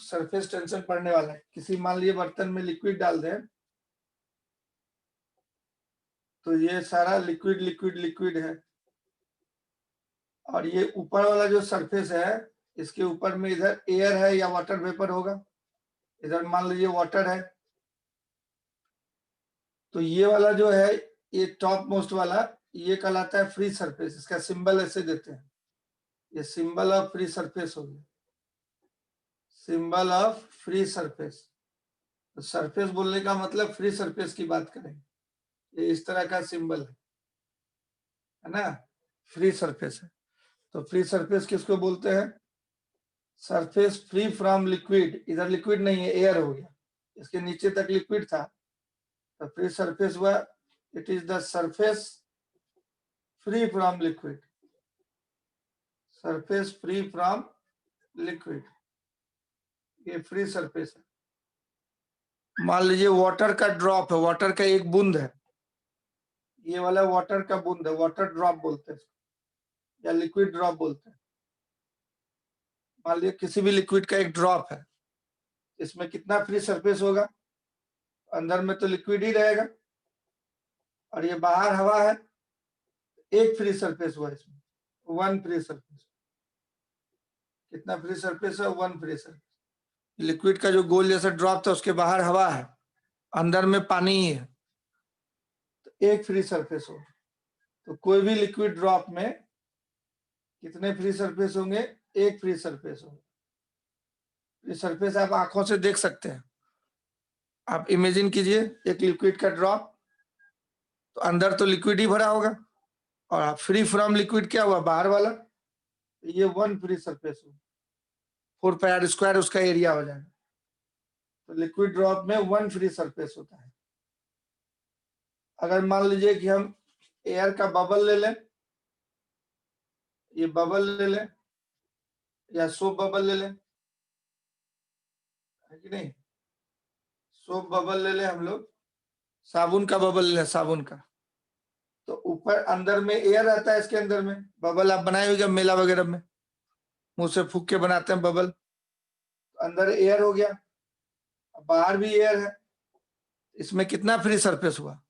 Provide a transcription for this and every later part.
Surface tension पढ़ने वाला है। किसी मान लीजिए बर्तन में लिक्विड डाल दें तो ये सारा लिक्विड लिक्विड लिक्विड है, और ये ऊपर वाला जो सरफेस है इसके ऊपर में इधर एयर है या वाटर वेपर होगा। इधर मान लीजिए वाटर है, तो ये वाला जो है ये टॉप मोस्ट वाला ये कहलाता है फ्री सरफेस। इसका सिंबल ऐसे देते हैं, ये सिंबल ऑफ फ्री सरफेस हो गया, सिंबल ऑफ फ्री सरफेस। तो सरफेस बोलने का मतलब फ्री सरफेस की बात करेंगे, ये इस तरह का सिंबल है ना, फ्री सरफेस है। तो फ्री सरफेस किसको बोलते हैं? सरफेस फ्री फ्रॉम लिक्विड, इधर लिक्विड नहीं है, एयर हो गया, इसके नीचे तक लिक्विड था, तो फ्री सरफेस हुआ it is the surface free from liquid, surface free from liquid, ये फ्री सरफेस है। मान लीजिए वाटर का ड्रॉप है, वाटर का एक बूंद है, ये वाला वाटर का बूंद है, वाटर ड्रॉप बोलते हैं या लिक्विड ड्रॉप बोलते हैं। मान लीजिए किसी भी लिक्विड का एक ड्रॉप है, इसमें कितना फ्री सरफेस होगा? अंदर में तो लिक्विड ही रहेगा और ये बाहर हवा है, एक फ्री सरफेस हुआ इसमें, वन फ्री सरफेस। कितना फ्री सरफेस है? One free surface. लिक्विड का जो गोल जैसा ड्रॉप था उसके बाहर हवा है, अंदर में पानी ही है, तो एक फ्री सरफेस होगा। तो कोई भी लिक्विड ड्रॉप में कितने फ्री सरफेस होंगे? एक फ्री सरफेस होगा। फ्री सरफेस आप आंखों से देख सकते हैं। आप इमेजिन कीजिए एक लिक्विड का ड्रॉप, तो अंदर तो लिक्विड ही भरा होगा, और फ्री फ्रॉम लिक्विड क्या हुआ? बाहर वाला, ये वन फ्री सरफेस होगा, 4 पाई स्क्वायर उसका एरिया हो जाएगा। तो लिक्विड ड्रॉप में वन फ्री सरफेस होता है। अगर मान लीजिए कि हम एयर का बबल ले लें, ये बबल ले लें या सोप बबल ले लें, है कि नहीं? सोप बबल ले लें हम लोग, साबुन का बबल ले लें, साबुन का, तो ऊपर अंदर में एयर रहता है, इसके अंदर में बबल आप बनाए होंगे मेला वगैरह में, मुंह से फूक के बनाते हैं बबल, तो अंदर एयर हो गया, बाहर भी एयर है, इसमें कितना फ्री सरफेस हुआ?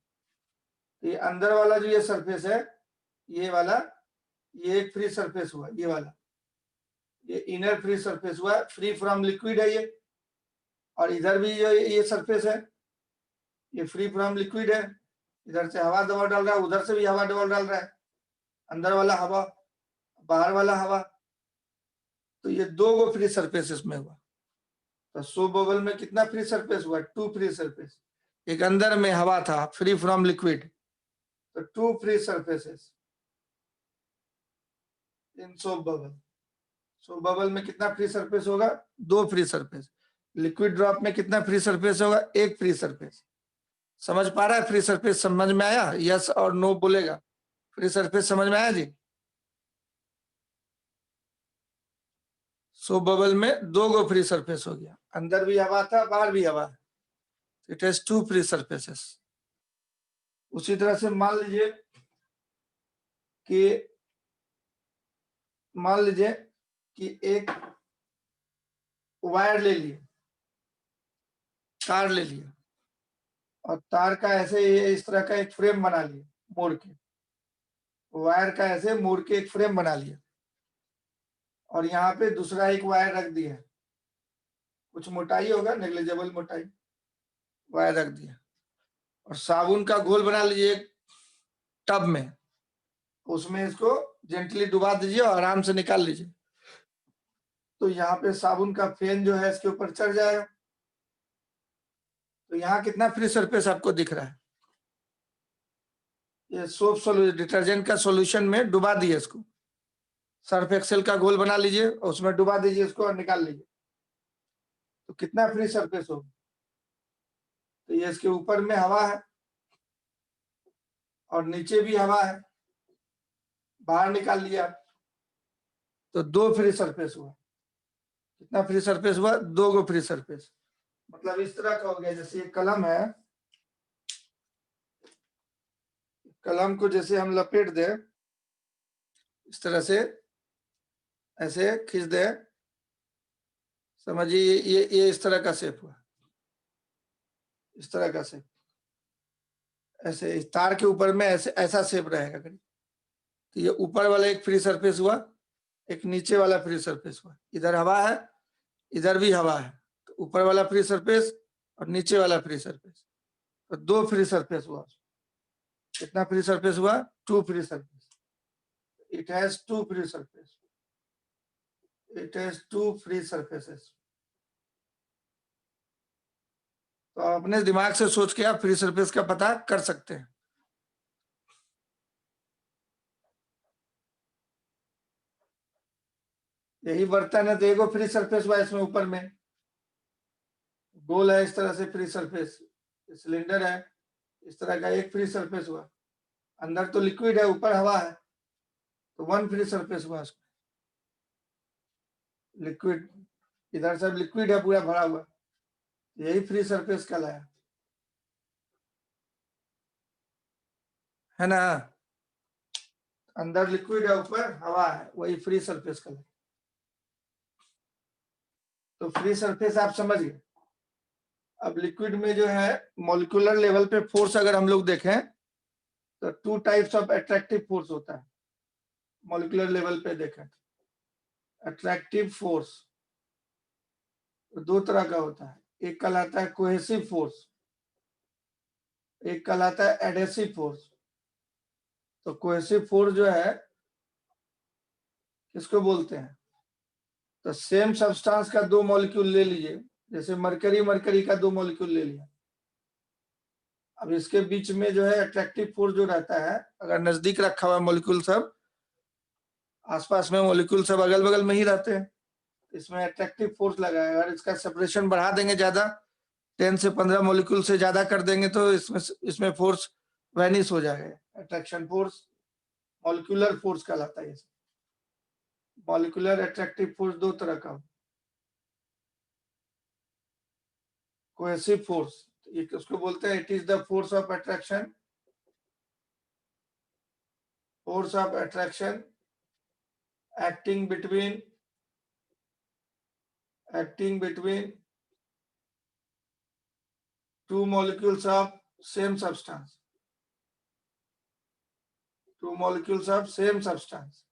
ये अंदर वाला जो ये सरफेस है, ये वाला, ये एक फ्री सरफेस हुआ, ये वाला, ये इनर फ्री सरफेस हुआ, फ्री फ्रॉम लिक्विड है ये। और इधर भी जो ये सरफेस है ये फ्री फ्रॉम लिक्विड है, इधर से हवा दबाव डाल रहा है, उधर से भी हवा दबाव डाल रहा है, अंदर वाला हवा, बाहर वाला हवा, तो ये दो गो फ्री सरफेस इसमें हुआ। तो सो बबल में कितना फ्री सरफेस हुआ? Two free surface. एक अंदर में हवा था फ्री फ्रॉम लिक्विड, तो two free surfaces in soap bubble. Soap bubble में कितना फ्री सरफेस होगा? दो फ्री सरफेस। लिक्विड ड्रॉप में कितना फ्री सरफेस होगा? एक फ्री सरफेस। समझ पा रहा है? फ्री सरफेस समझ में आया? यस और नो बोलेगा। फ्री सरफेस समझ में आया जी? सोप बबल में दो गो फ्री सरफेस हो गया, अंदर भी हवा था, बाहर भी हवा है, it has two free surfaces. उसी तरह से मान लीजिए कि एक वायर ले लिए, तार ले लिया, और तार का ऐसे इस तरह का एक फ्रेम बना लिया, मोड़ के वायर का ऐसे मोड़ के एक फ्रेम बना लिया, और यहाँ पे दूसरा एक वायर रख दिया, कुछ मोटाई होगा, नेग्लिजिबल मोटाई, वायर रख दिया, और साबुन का घोल बना लीजिए एक टब में, उसमें इसको जेंटली डुबा दीजिए और आराम से निकाल लीजिए, तो यहाँ पे साबुन का फेन जो है इसके ऊपर चढ़ जाएगा। तो यहाँ कितना फ्री सरफेस आपको दिख रहा है? ये सोप डिटर्जेंट का सॉल्यूशन में डुबा दिए इसको, सर्फ एक्सेल का घोल बना लीजिए और उसमें डुबा दीजिए इसको और निकाल लीजिए, तो कितना फ्री सरफेस होगा? तो ये इसके ऊपर में हवा है और नीचे भी हवा है, बाहर निकाल लिया, तो दो फ्री सरफेस हुआ। कितना फ्री सरफेस हुआ? दो गो फ्री सरफेस। मतलब इस तरह का हो गया, जैसे ये कलम है, कलम को जैसे हम लपेट दे, इस तरह से ऐसे खींच दे, समझिए ये इस तरह का शेप हुआ, इस तरह का शेप, ऐसे इस तार के ऊपर में ऐसे ऐसा शेप रहेगा करीब। तो ये ऊपर वाला एक फ्री सरफेस हुआ, एक नीचे वाला फ्री सरफेस हुआ, इधर हवा है, इधर भी हवा है, तो ऊपर वाला फ्री सरफेस और नीचे वाला फ्री सरफेस, तो दो फ्री सरफेस हुआ। कितना फ्री सरफेस हुआ? Two free surface. It has two free surface, it has two free surfaces. तो आप अपने दिमाग से सोच के आप फ्री सरफेस का पता कर सकते हैं। यही बर्तन है तो एगो फ्री सरफेस हुआ इसमें, ऊपर में गोल है इस तरह से फ्री सरफेस, सिलेंडर है इस तरह का एक फ्री सरफेस हुआ, अंदर तो लिक्विड है ऊपर हवा है, तो वन फ्री सरफेस हुआ उसमें। लिक्विड इधर सब लिक्विड है पूरा भरा हुआ, यही फ्री सरफेस कहलाया, है ना। अंदर लिक्विड है ऊपर हवा है, वही फ्री सरफेस कहलाया। तो फ्री सरफेस आप समझ गए। अब लिक्विड में जो है मॉलिक्यूलर लेवल पे फोर्स अगर हम लोग देखें तो two types of attractive force होता है। मॉलिक्यूलर लेवल पे देखें अट्रैक्टिव फोर्स दो तरह का होता है, एक कहलाता है कोहेसिव फोर्स, एक कहलाता है एडहेसिव फोर्स। तो कोहेसिव फोर्स जो है किसको बोलते हैं? तो सेम सब्सटेंस का दो मॉलिक्यूल ले लीजिए, जैसे मरकरी मरकरी का दो मॉलिक्यूल ले लिया, अब इसके बीच में जो है अट्रैक्टिव फोर्स जो रहता है, अगर नजदीक रखा हुआ मॉलिक्यूल सब आसपास में मॉलिक्यूल सब अगल बगल में ही रहते हैं, इसमें अट्रैक्टिव फोर्स लगा है। अगर इसका सेपरेशन बढ़ा देंगे ज्यादा, 10 से 15 मॉलिक्यूल से ज्यादा कर देंगे तो इसमें फोर्स वैनिश हो जाएगा। अट्रैक्शन फोर्स मॉलिक्यूलर फोर्स कहलाता है। मॉलिक्यूलर अट्रैक्टिव फोर्स दो तरह का, कोहेसिव फोर्स उसको बोलते हैं, it is the force of attraction, force of attraction acting between two molecules of same substance, two molecules of same substance।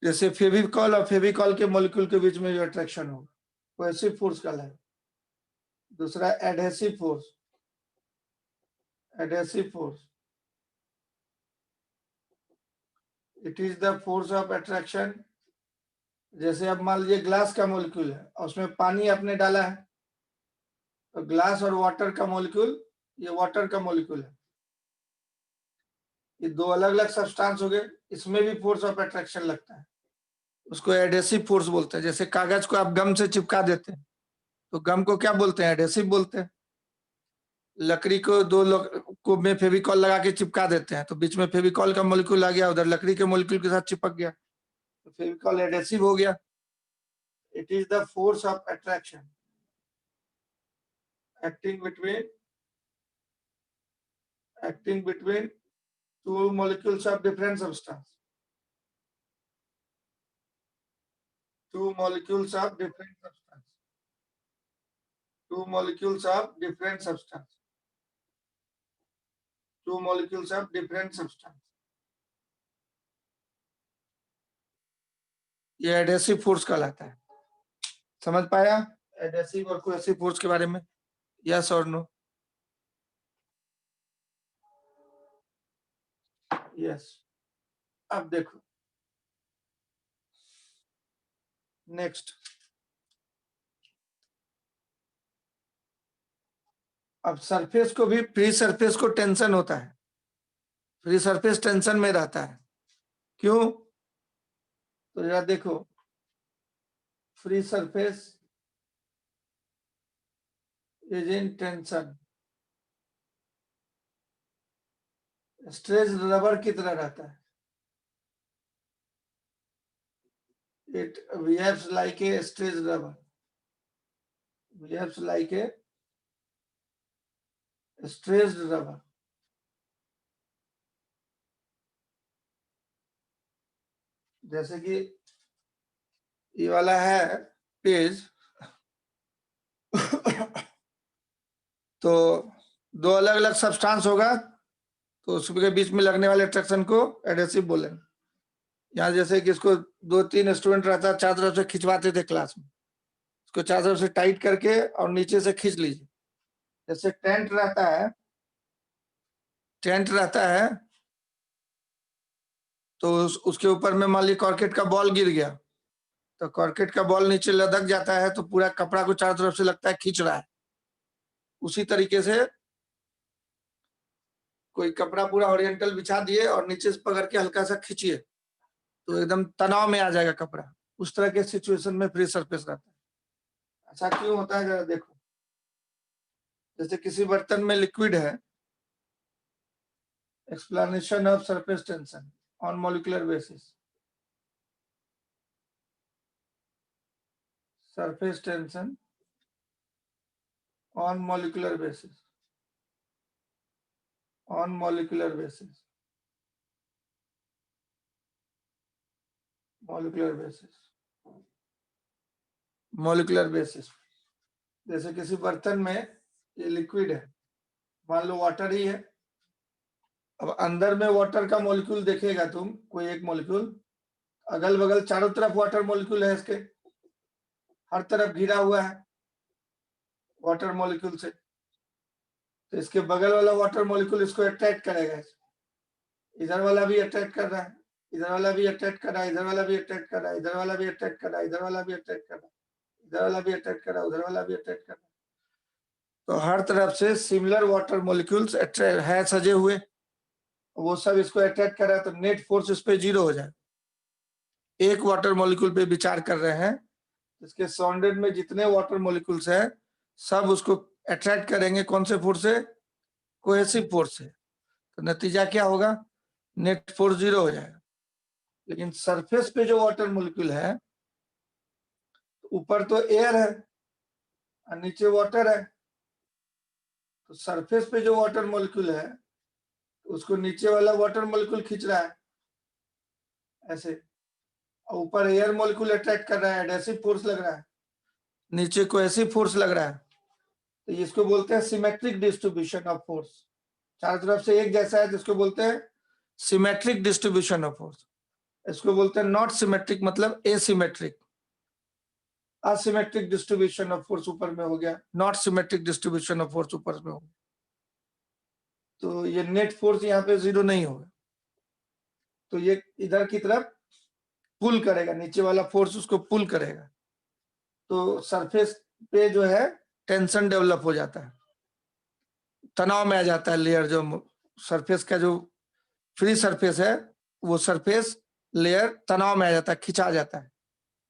जैसे फेविकॉल और फेविकॉल के मॉलिक्यूल के बीच में जो अट्रैक्शन होगा कोहेसिव फोर्स कहलाएगा। दूसरा adhesive force, adhesive force it is the force of attraction. जैसे अब मान लीजिए ग्लास का मॉलिक्यूल है और उसमें पानी आपने डाला है, तो ग्लास और वाटर का मॉलिक्यूल, ये वाटर का मॉलिक्यूल है, ये दो अलग अलग सब्सटेंस हो गए, इसमें भी फोर्स ऑफ अट्रैक्शन लगता है, उसको एडहेसिव फोर्स बोलते हैं। जैसे कागज को आप गम से चिपका देते हैं तो गम को क्या बोलते हैं? एडहेसिव बोलते हैं। लकड़ी को दो को में फेविकॉल लगा के चिपका देते हैं तो बीच में फेविकॉल का मॉलिक्यूल आ गया, उधर लकड़ी के मॉलिक्यूल के साथ चिपक गया, तो फेविकॉल एडहेसिव हो गया। It is the force of attraction acting between two molecules of different substance, two molecules of different substance, two molecules of different substance, two molecules of different substance। ये एडहेसिव फोर्स कहलाता है। समझ पाया adhesive और cohesive force के बारे में? Yes और नो? यस। अब देखो नेक्स्ट, अब सरफेस को भी, फ्री सरफेस को टेंशन होता है, फ्री सरफेस टेंशन में रहता है, क्यों? तो जरा देखो, free surface is in tension, stretch rubber की तरह रहता है, it behaves like a stretched rubber, behaves like a stretched rubber। जैसे कि ये वाला है पेज तो दो अलग अलग सब्सटेंस होगा तो उसके बीच में लगने वाले अट्रैक्शन को एडेसिव बोलेंगे। यहाँ जैसे कि इसको 2-3 स्टूडेंट रहता है, चारों तरफ से खिंचवाते थे क्लास में, इसको चारों तरफ से टाइट करके और नीचे से खींच लीजिए। जैसे टेंट रहता है तो उसके ऊपर में मान लीजिए कॉर्केट का बॉल गिर गया, तो कॉर्केट का बॉल नीचे लदक जाता है तो पूरा कपड़ा को चारों तरफ से लगता है खींच रहा है। उसी तरीके से कोई कपड़ा पूरा ओरिएंटल बिछा दिए और नीचे से पकड़ के हल्का सा खींचिए तो एकदम तनाव में आ जाएगा कपड़ा। उस तरह के सिचुएशन में फ्री सरफेस रहता है। ऐसा क्यों होता है जरा देखो। जैसे किसी बर्तन में लिक्विड है, explanation of surface tension on molecular basis. Surface tension on molecular basis, on molecular basis, molecular basis, molecular basis। जैसे किसी बर्तन में ये लिक्विड है, मान लो वाटर ही है। अब अंदर में वाटर का मॉलिक्यूल देखेगा तुम, कोई एक मॉलिक्यूल, अगल बगल चारों तरफ वाटर मॉलिक्यूल है, इसके हर तरफ घिरा हुआ है वाटर मॉलिक्यूल से, तो इसके बगल वाला वाटर मॉलिक्यूल इसको अट्रैक्ट करेगा। इधर वाला भी अट्रैक्ट कर रहा है, इधर वाला भी अट्रैक्ट कर रहा है, इधर वाला भी अट्रैक्ट कर रहा है, इधर वाला भी अट्रैक्ट कर रहा है, इधर वाला भी अट्रैक्ट कर रहा है, इधर वाला भी अट्रैक्ट कर रहा है, उधर वाला भी अट्रैक्ट कर रहा है। तो हर तरफ से सिमिलर वाटर मॉलिक्यूल्स है सजे हुए, वो सब इसको अट्रैक्ट कर रहा है, तो नेट फोर्स इस पे 0 हो जाए। एक वाटर मॉलिक्यूल पे विचार कर रहे हैं, इसके सराउंडेड में जितने वाटर मॉलिक्यूल्स हैं सब उसको अट्रैक्ट करेंगे। कौन से फोर्स से? कोहेसिव फोर्स से। तो नतीजा क्या होगा? नेट फोर्स 0 हो जाएगा। लेकिन सरफेस पे जो वाटर मॉलिक्यूल है, ऊपर तो एयर है और नीचे वाटर है, तो सरफेस पे जो वाटर मॉलिक्यूल है उसको नीचे वाला वाटर मॉलिक्यूल खींच रहा है ऐसे, और ऊपर एयर मॉलिक्यूल अट्रैक्ट कर रहा है, एडेसिव फोर्स लग रहा है, नीचे कोहेसिव फोर्स लग रहा है। तो इसको बोलते हैं सिमेट्रिक डिस्ट्रीब्यूशन ऑफ फोर्स। चारों तरफ से एक जैसा है जिसको बोलते हैं सिमेट्रिक डिस्ट्रीब्यूशन ऑफ फोर्स। इसको बोलते हैं नॉट सिमेट्रिक, मतलब asymmetric. Asymmetric distribution of force ऊपर में हो गया, not symmetric distribution of force ऊपर में हो गया। तो ये नेट फोर्स यहाँ पे 0 नहीं होगा, तो ये इधर की तरफ पुल करेगा, नीचे वाला फोर्स उसको पुल करेगा, तो सरफेस पे जो है टेंशन डेवलप हो जाता है, तनाव में आ जाता है लेयर। जो सरफेस का जो फ्री सरफेस है वो सरफेस लेयर तनाव में आ जाता है, खिंचा जाता है।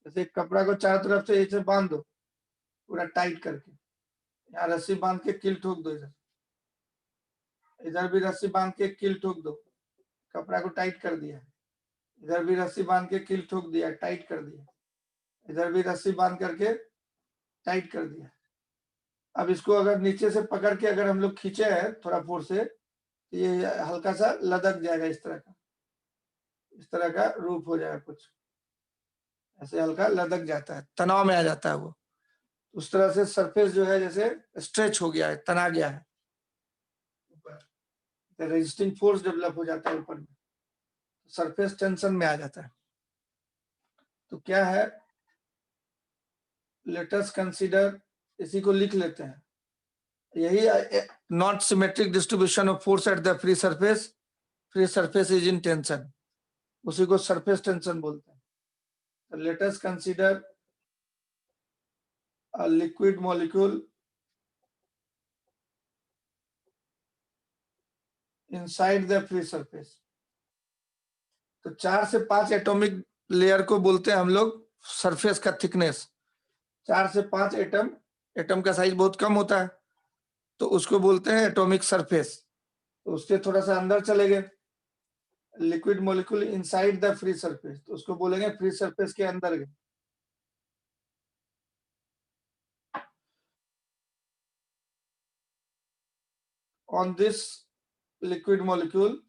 जैसे कपड़ा को चारों तरफ से ऐसे बांध दो पूरा टाइट करके, यहाँ रस्सी बांध के कील ठोक दो, इधर भी रस्सी बांध के कील ठोक दो, कपड़ा को टाइट कर दिया, इधर भी रस्सी बांध के कील ठोक दिया, टाइट कर दिया, इधर भी रस्सी बांध करके टाइट कर दिया। अब इसको अगर नीचे से पकड़ के अगर हम लोग खींचे हैं थोड़ा फोर्स से, तो ये हल्का सा लदक जाएगा, इस तरह का रूप हो जाएगा, कुछ ऐसे हल्का लदक जाता है, तनाव में आ जाता है वो। उस तरह से सरफेस जो है जैसे स्ट्रेच हो गया है, तना गया है, रेजिस्टिंग फोर्स डेवलप हो जाता है ऊपर में, सरफेस टेंशन में आ जाता है। तो क्या है, लेट अस कंसीडर, इसी को लिख लेते हैं, यही not symmetric distribution of force at the free surface is in tension, उसी को सरफेस टेंशन बोलते हैं। तो let us consider a liquid molecule inside the free surface. तो 4 से 5 एटॉमिक लेयर को बोलते हैं हम लोग सरफेस का थिकनेस। 4 से 5 एटम का साइज बहुत कम होता है, तो उसको बोलते हैं एटॉमिक सरफेस। तो उसके थोड़ा सा अंदर चले गए, liquid molecule inside the free surface, तो उसको बोलेंगे फ्री सरफेस के अंदर गए। On this liquid molecule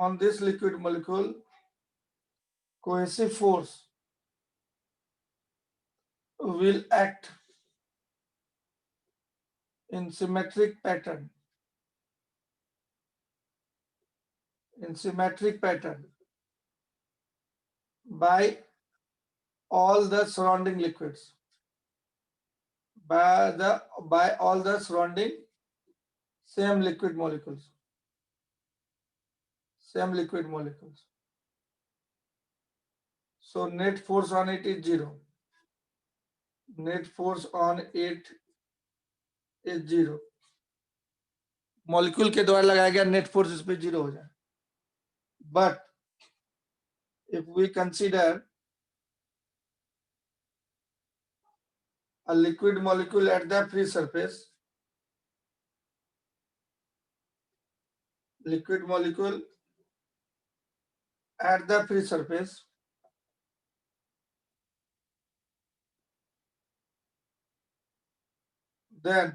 on this liquid molecule, cohesive force will act in symmetric pattern. By all the surrounding liquids, by all the surrounding same liquid molecules. So net force on it is 0. Net force on it is 0. Molecule के द्वारा लगाया गया net force इस पे 0 हो जाए. But if we consider a liquid molecule at the free surface, then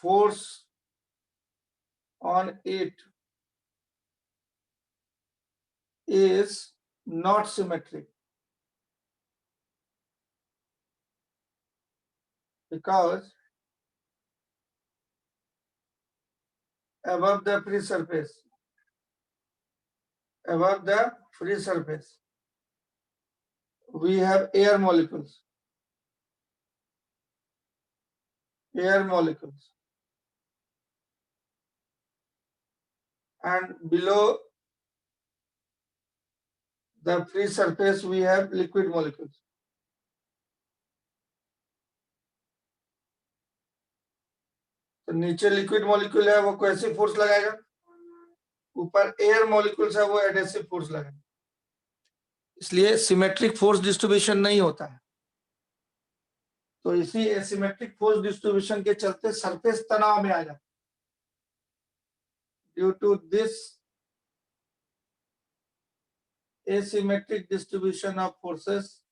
force on it is not symmetric, because above the free surface we have air molecules, and below the free surface we have liquid molecules. तो नीचे liquid molecule है वो cohesive force लगाएगा, ऊपर air molecules है वो adhesive force लगाएगा. इसलिए सिमेट्रिक फोर्स डिस्ट्रीब्यूशन नहीं होता है. तो इसी एसिमेट्रिक फोर्स डिस्ट्रीब्यूशन के चलते सरफेस तनाव में आ जाता है. Due to this asymmetric distribution of forces,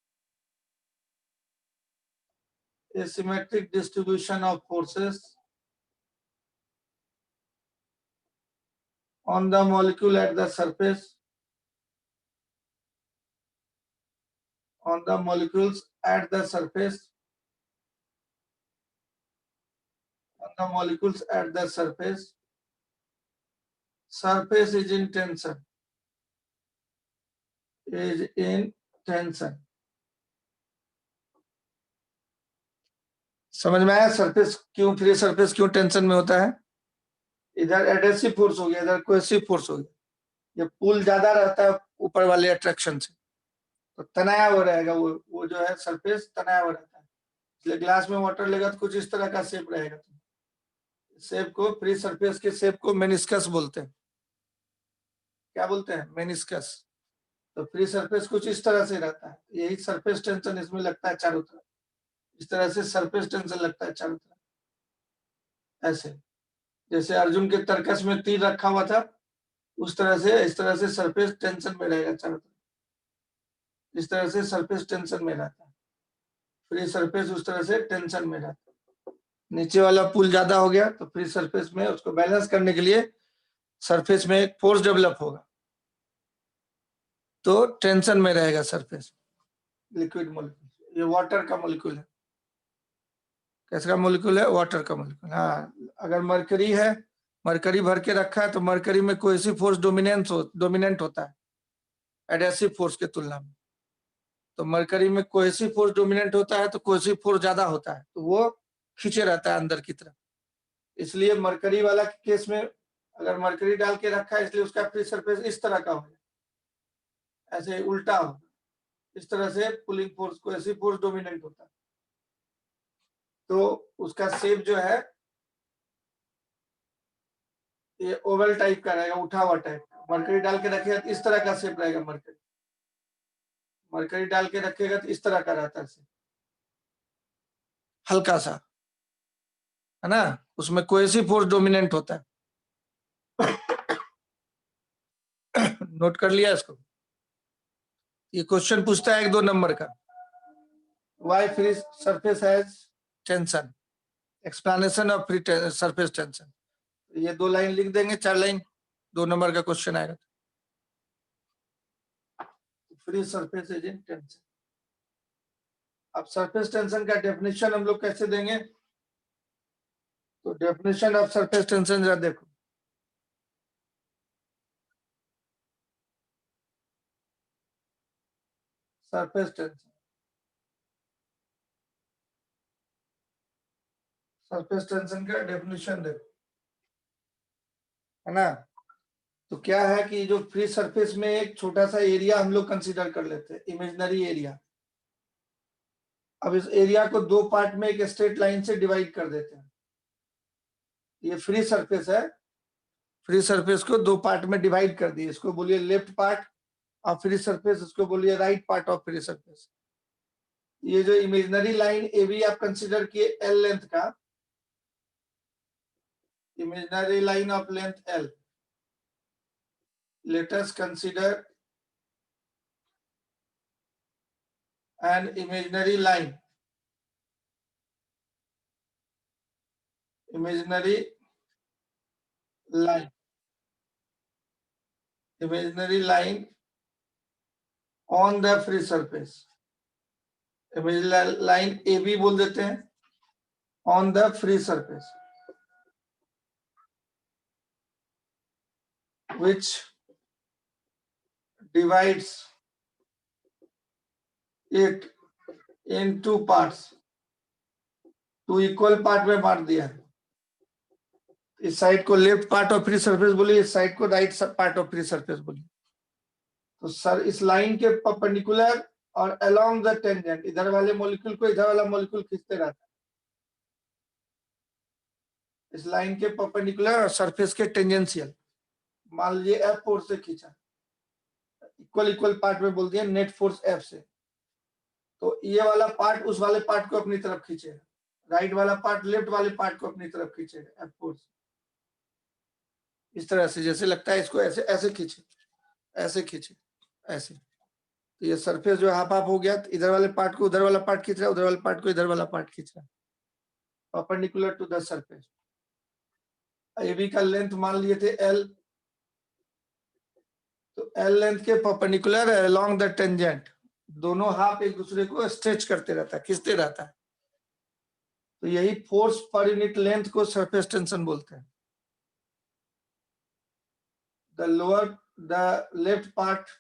on the molecule at the surface, on the molecules at the surface, surface is in tension. समझ में आया सरफेस क्यों, फ्री सरफेस क्यों टेंशन में होता है? इधर एडहेसिव फोर्स हो गया, इधर कोहेसिव फोर्स हो गया. जब पुल ज्यादा रहता है ऊपर वाले अट्रैक्शन से तो तनाया हुआ रहेगा, वो जो है सरफेस तनाया हुआ रहता है. इसलिए ग्लास में वाटर लेगा तो कुछ इस तरह का शेप रहेगा. शेप को, फ्री सरफेस के शेप को मेनिस्कस बोलते हैं. क्या बोलते हैं? मेनिस्कस. तो फ्री सरफेस कुछ इस तरह से रहता है. यही सरफेस टेंशन इसमें लगता है चारों तरफ. इस तरह से सरफेस टेंशन लगता है चारों तरफ. ऐसे जैसे अर्जुन के तरकस में तीर रखा हुआ था उस तरह से, इस तरह से सरफेस टेंशन में रहेगा चारों तरफ. इस तरह से सरफेस टेंशन में रहता है. फ्री सरफेस उस तरह से टेंशन में रहता है. नीचे वाला पुल ज्यादा हो गया तो फ्री सरफेस में उसको बैलेंस करने के लिए सरफेस में एक फोर्स डेवलप होगा तो टेंशन में रहेगा सरफेस. लिक्विड मॉलिक्यूल, ये वाटर का मॉलिक्यूल है. कैसा मॉलिक्यूल है? वाटर का मॉलिक्यूल. हाँ, अगर मरकरी है, मरकरी भर के रखा है तो मरकरी में कोहेसिव फोर्स डोमिनेंट होता है एडहेसिव फोर्स के तुलना में. तो मरकरी में कोहेसिव फोर्स डोमिनेंट होता है तो कोहेसिव फोर्स ज्यादा होता है तो वो खींचे रहता है अंदर की तरफ. इसलिए मरकरी वाला केस में अगर मरकरी डाल के रखा है इसलिए उसका फ्री सरफेस इस तरह का हो, ऐसे उल्टा हो. इस तरह से pulling force, cohesive force dominant होता है तो उसका शेप जो है ये ओवल टाइप का रहेगा, उठा हुआ टाइप. मरकरी डाल के रखेगा तो इस तरह का शेप रहेगा. मरकरी डाल के रखेगा तो इस तरह का रहता है, हल्का सा, है ना. उसमें कोहेसिव फोर्स डोमिनेंट होता है. नोट कर लिया इसको? ये क्वेश्चन पूछता है 1-2 नंबर का. Why free surface has tension? Explanation of free surface tension. ये 2 लाइन लिख देंगे, 4 लाइन, 2 नंबर का क्वेश्चन आएगा। Free surface as in tension. अब सरफेस टेंशन का डेफिनेशन हम लोग कैसे देंगे? तो डेफिनेशन ऑफ सरफेस टेंशन जरा देखो। सरफेस टेंशन, सरफेस टेंशन का डेफिनेशन देखो, है ना। तो क्या है कि जो फ्री सरफेस में एक छोटा सा एरिया हम लोग कंसीडर कर लेते हैं, इमेजिनरी एरिया। अब इस एरिया को 2 पार्ट में एक स्ट्रेट लाइन से डिवाइड कर देते हैं। ये फ्री सरफेस है, फ्री सरफेस को 2 पार्ट में डिवाइड कर दिए, इसको बोलिए left part of free surface, इसको बोलिए right part of free surface. ये जो इमेजिनरी लाइन ए बी आप कंसीडर किए एल लेंथ का, imaginary line of length L. Let us consider an imaginary line. Imaginary line. Imaginary line on the free surface. Imaginary line AB बोल देते हैं, on the free surface, which divides it in 2 parts. 2 equal part में बांट दिया है। इस side को left part of free surface बोलिए, इस साइड को right part of free surface बोलिए। तो सर इस लाइन के परपेंडिकुलर और अलोंग द टेंजेंट, इधर वाले मॉलिक्यूल को इधर वाला मॉलिक्यूल खींचते रहता है। इस लाइन के परपेंडिकुलर और सरफेस के टेंजेंशियल, मान लीजिए एफ फोर्स से खींचा, इक्वल इक्वल पार्ट में बोल दिया नेट फोर्स एफ से, तो ये वाला पार्ट उस वाले पार्ट को अपनी तरफ खींचेगा, राइट वाला पार्ट लेफ्ट वाले पार्ट को अपनी तरफ खींचेगा एफ फोर्स। इस तरह से जैसे लगता है इसको ऐसे ऐसे खींचे, ऐसे खींचे, ऐसे। तो ये सरफेस जो हाफ हाफ हो गया, तो इधर वाले पार्ट को उधर वाला पार्ट खींच रहा है, उधर वाले पार्ट को इधर वाला पार्ट खींच रहा है, perpendicular to the surface. AB का लेंथ मान लिए थे L, तो L लेंथ के परपेंडिकुलर अलोंग द टेंजेंट, दोनों हाफ एक दूसरे को स्ट्रेच करते रहता है, खींचते रहता है। तो यही फोर्स पर यूनिट लेंथ को सरफेस टेंशन बोलते हैं। The left part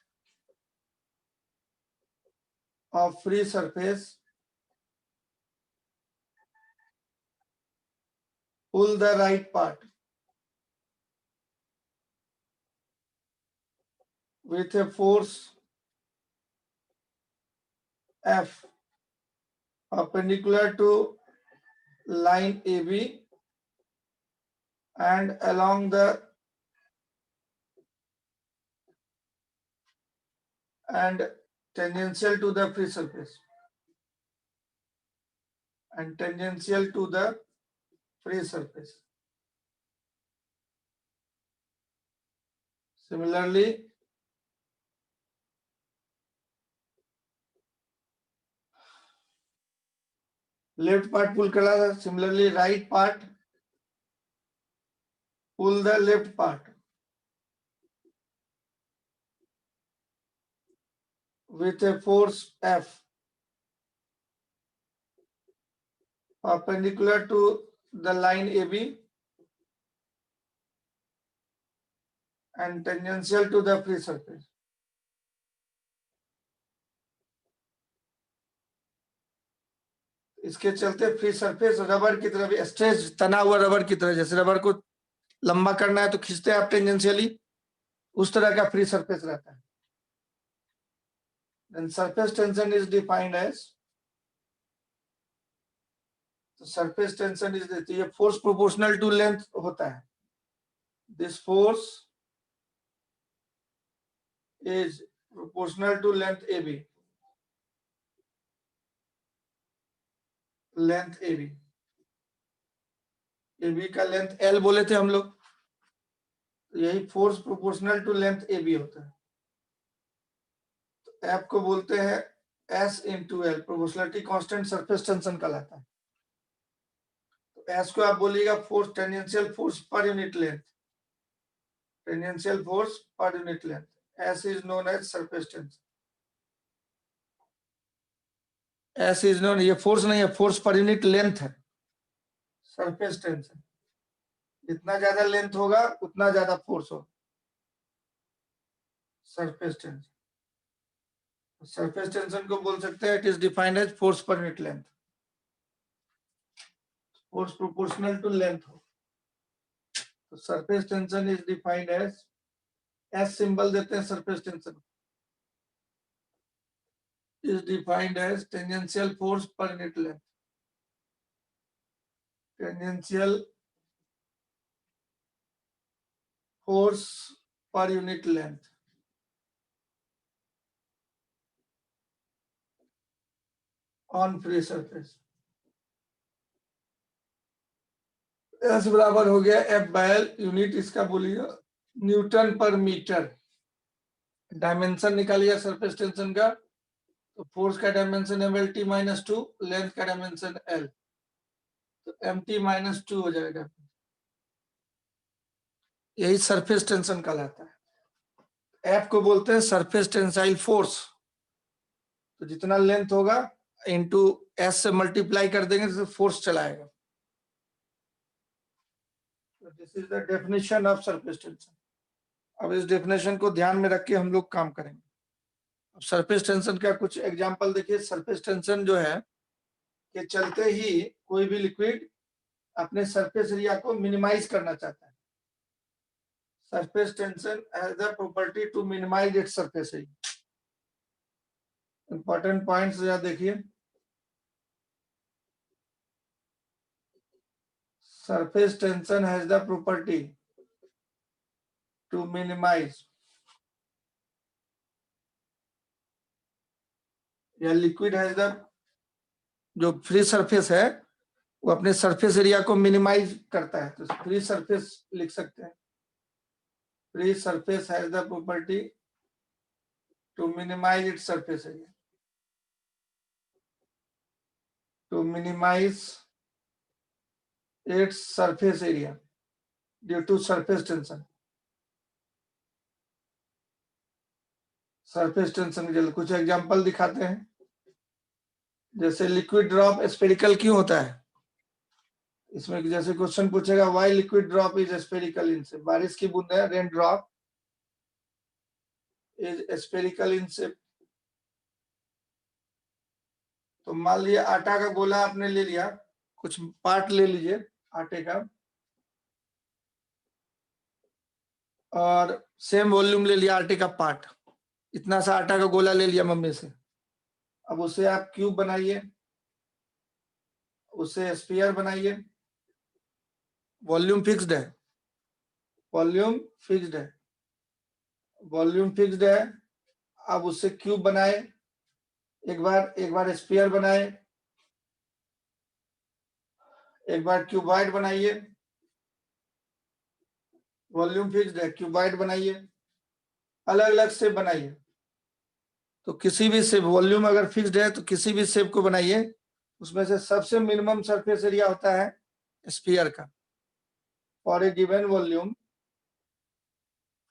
of free surface pull the right part with a force F perpendicular to line AB and along the and tangential to the free surface and tangential to the free surface. Similarly, left part pull करा, similarly right part pull the left part with a force F perpendicular to the line AB and tangential to the free surface. इसके चलते free surface rubber की तरह stretch, तना हुआ rubber की तरह, जैसे रबर को लंबा करना है तो खींचते हैं आप टेंजेंशियली, उस तरह का फ्री सरफेस रहता है। Then surface tension is defined as, तो surface tension is, ये फोर्स प्रोपोर्शनल टू लेंथ होता है। This force is proportional to length AB, length AB, AB का लेंथ L बोले थे हम लोग, यही force proportional to length AB होता है। तो F को बोलते हैं S into L, proportionality constant surface tension कहलाता है। तो एस को आप बोलिएगा force, tangential force per unit length, tangential force per unit length, S is known as surface tension. S is known, ये फोर्स नहीं है, फोर्स पर यूनिट लेंथ है सरफेस टेंशन। जितना ज्यादा लेंथ होगा उतना ज्यादा फोर्स होगा सरफेस टेंशन। सरफेस टेंशन को बोल सकते हैं it is defined as force per unit length, force proportional to length हो तो surface tension is defined as, S symbol देते हैं surface tension, is defined as tangential force per unit length, tangential force per unit length on free surface. S बराबर हो गया F by L, unit इसका बोलिए newton per metre. Dimension निकालिए surface tension का, तो फोर्स का dimension M L T minus two, length का डायमेंशन एल, तो एम टी माइनस टू हो जाएगा। यही सरफेस टेंशन कहलाता है। एफ को बोलते हैं सरफेस टेंसाइल फोर्स, तो जितना लेंथ होगा इनटू एस से मल्टीप्लाई कर देंगे तो फोर्स चलाएगा। This is the definition of surface tension. अब इस डेफिनेशन को ध्यान में रख के हम लोग काम करेंगे। अब सरफेस टेंशन का कुछ एग्जांपल देखिए। सरफेस टेंशन जो है कि चलते ही कोई भी लिक्विड अपने सरफेस एरिया को मिनिमाइज करना चाहता है। Surface tension has the property to minimise its surface area. Important points जरा देखिए। Surface tension has the property to minimise, या लिक्विड हैज द, जो फ्री सरफेस है वो अपने सरफेस एरिया को मिनिमाइज करता है, तो फ्री सरफेस लिख सकते हैं। Free surface has the property to minimise its surface area, to minimise its surface area due to surface tension. Surface tension के लिए कुछ एग्जांपल दिखाते हैं। जैसे लिक्विड ड्रॉप स्फेरिकल क्यों होता है, इसमें जैसे क्वेश्चन पूछेगा why liquid drop is spherical in shape, बारिश की बूंद है, rain drop is spherical in shape. तो मान लिया आटा का गोला आपने ले लिया, कुछ पार्ट ले लीजिए आटे का, और सेम वॉल्यूम ले लिया आटे का पार्ट, इतना सा आटा का गोला ले लिया मम्मी से। अब उसे आप क्यूब बनाइए, उसे स्फीयर बनाइए, वॉल्यूम फिक्स्ड है, वॉल्यूम फिक्स्ड है, वॉल्यूम फिक्स्ड है। अब उससे क्यूब बनाए, एक बार स्फीयर बनाए, एक बार क्यूबॉइड बनाइए, वॉल्यूम फिक्स्ड है, क्यूबॉइड बनाइए, अलग अलग शेप बनाइए। तो किसी भी शेप, वॉल्यूम अगर फिक्स्ड है तो किसी भी शेप को बनाइए, उसमें से सबसे मिनिमम सरफेस एरिया होता है स्फीयर का। For a given volume,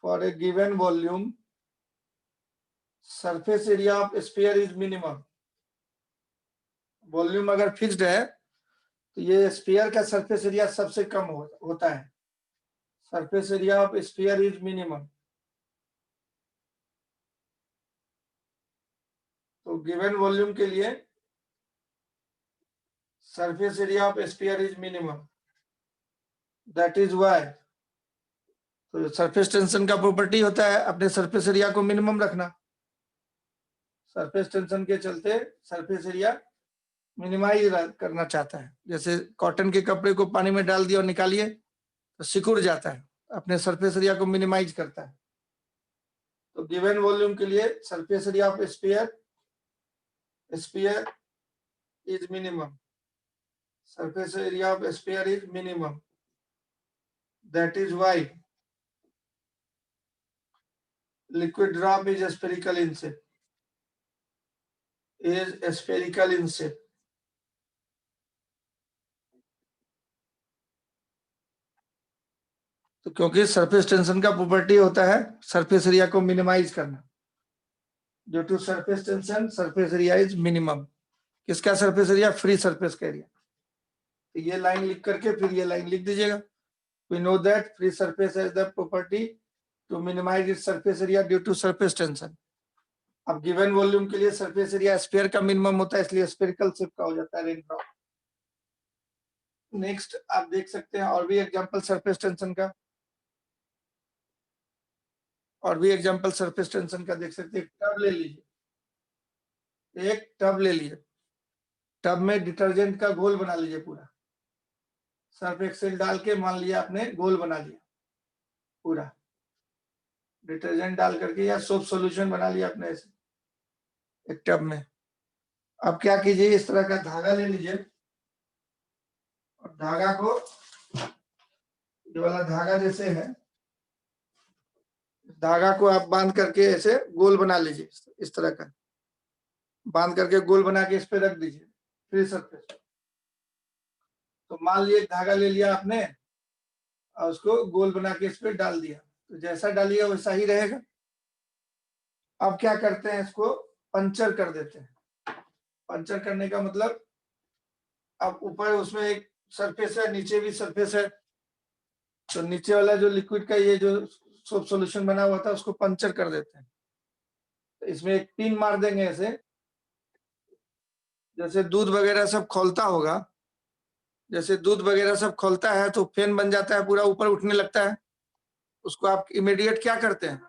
for a given volume surface area of sphere is minimum. Volume अगर फिक्स्ड है तो ये स्फीयर का सरफेस एरिया सबसे कम होता है। Surface area of sphere is minimum. तो गिवन वॉल्यूम के लिए surface area of sphere is minimum, that is why. तो सरफेस टेंशन का प्रॉपर्टी होता है अपने सरफेस एरिया को मिनिमम रखना। सरफेस टेंशन के चलते सरफेस एरिया मिनिमाइज करना चाहता है। जैसे कॉटन के कपड़े को पानी में डाल दिया और निकालिए तो सिकुड़ जाता है, अपने सरफेस एरिया को मिनिमाइज करता है। तो गिवन वॉल्यूम के लिए surface area of sphere, sphere is minimum, surface area of sphere is minimum, that is why liquid drop is spherical in shape, is spherical in shape। तो क्योंकि surface tension का property होता है surface area को minimise करना। Due to surface tension surface area is minimum. किसका surface area? Free surface का area. तो ये लाइन लिख करके फिर ये लाइन लिख दीजिएगा। We know that free surface has the property to minimise its surface area due to surface tension. अब गिवन वॉल्यूम के लिए सरफेस एरिया स्फीयर का मिनिमम होता है, इसलिए स्फेरिकल शेप का हो जाता है रेन ड्रॉप। नेक्स्ट आप देख सकते हैं और भी एग्जांपल सरफेस टेंशन का, और भी एग्जांपल सरफेस टेंशन का देख सकते हैं। टब ले लीजिए, एक टब ले लिए, टब में डिटर्जेंट का घोल बना लीजिए पूरा, सर्फ एक्सेल डाल के मान लिया आपने घोल बना लिया पूरा, डिटर्जेंट डाल करके या सोप सॉल्यूशन बना लिया आपने ऐसे एक टब में। अब क्या कीजिए, इस तरह का धागा ले लीजिए और धागा को, ये वाला धागा जैसे है, धागा को आप बांध करके ऐसे गोल बना लीजिए, इस तरह का बांध करके गोल बना के इस पे रख दीजिए फ्री सरफेस। तो मान लिया एक धागा ले लिया आपने और उसको गोल बना के इस पे डाल दिया, तो जैसा डालिएगा वैसा ही रहेगा। अब क्या करते हैं, इसको पंचर कर देते हैं। पंचर करने का मतलब, अब ऊपर उसमें एक सरफेस है, नीचे भी सरफेस है, तो नीचे वाला जो लिक्विड का ये जो सोप सॉल्यूशन बना हुआ था उसको पंचर कर देते हैं। तो इसमें एक पिन मार देंगे ऐसे, जैसे दूध वगैरह सब खौलता होगा, जैसे दूध वगैरह सब खौलता है तो फेन बन जाता है, पूरा ऊपर उठने लगता है। उसको आप इमीडिएट क्या करते हैं,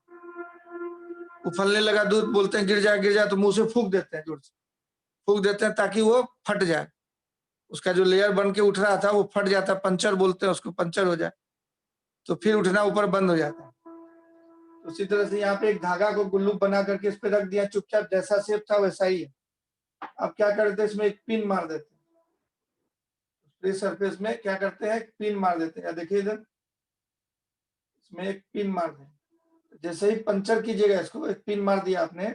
उफलने लगा दूध, बोलते हैं गिर जाए, तो मुंह से फूंक देते हैं, जोर से फूंक देते हैं ताकि वो फट जाए। उसका जो लेयर बन के उठ रहा था वो फट जाता है, पंचर बोलते हैं उसको, पंचर हो जाए तो फिर उठना ऊपर बंद हो जाता है। तो उसी तरह से यहाँ पे एक धागा को गुल्लू बना करके इस पे रख दिया, चुपचाप जैसा शेप था वैसा ही है। अब क्या करते हैं, इसमें एक पिन मार देते हैं, फ्री सरफेस में क्या करते हैं, एक पिन मार देते हैं। देखिए इधर इसमें एक पिन मार दें, जैसे ही पंचर कीजिएगा इसको, एक पिन मार दिया आपने,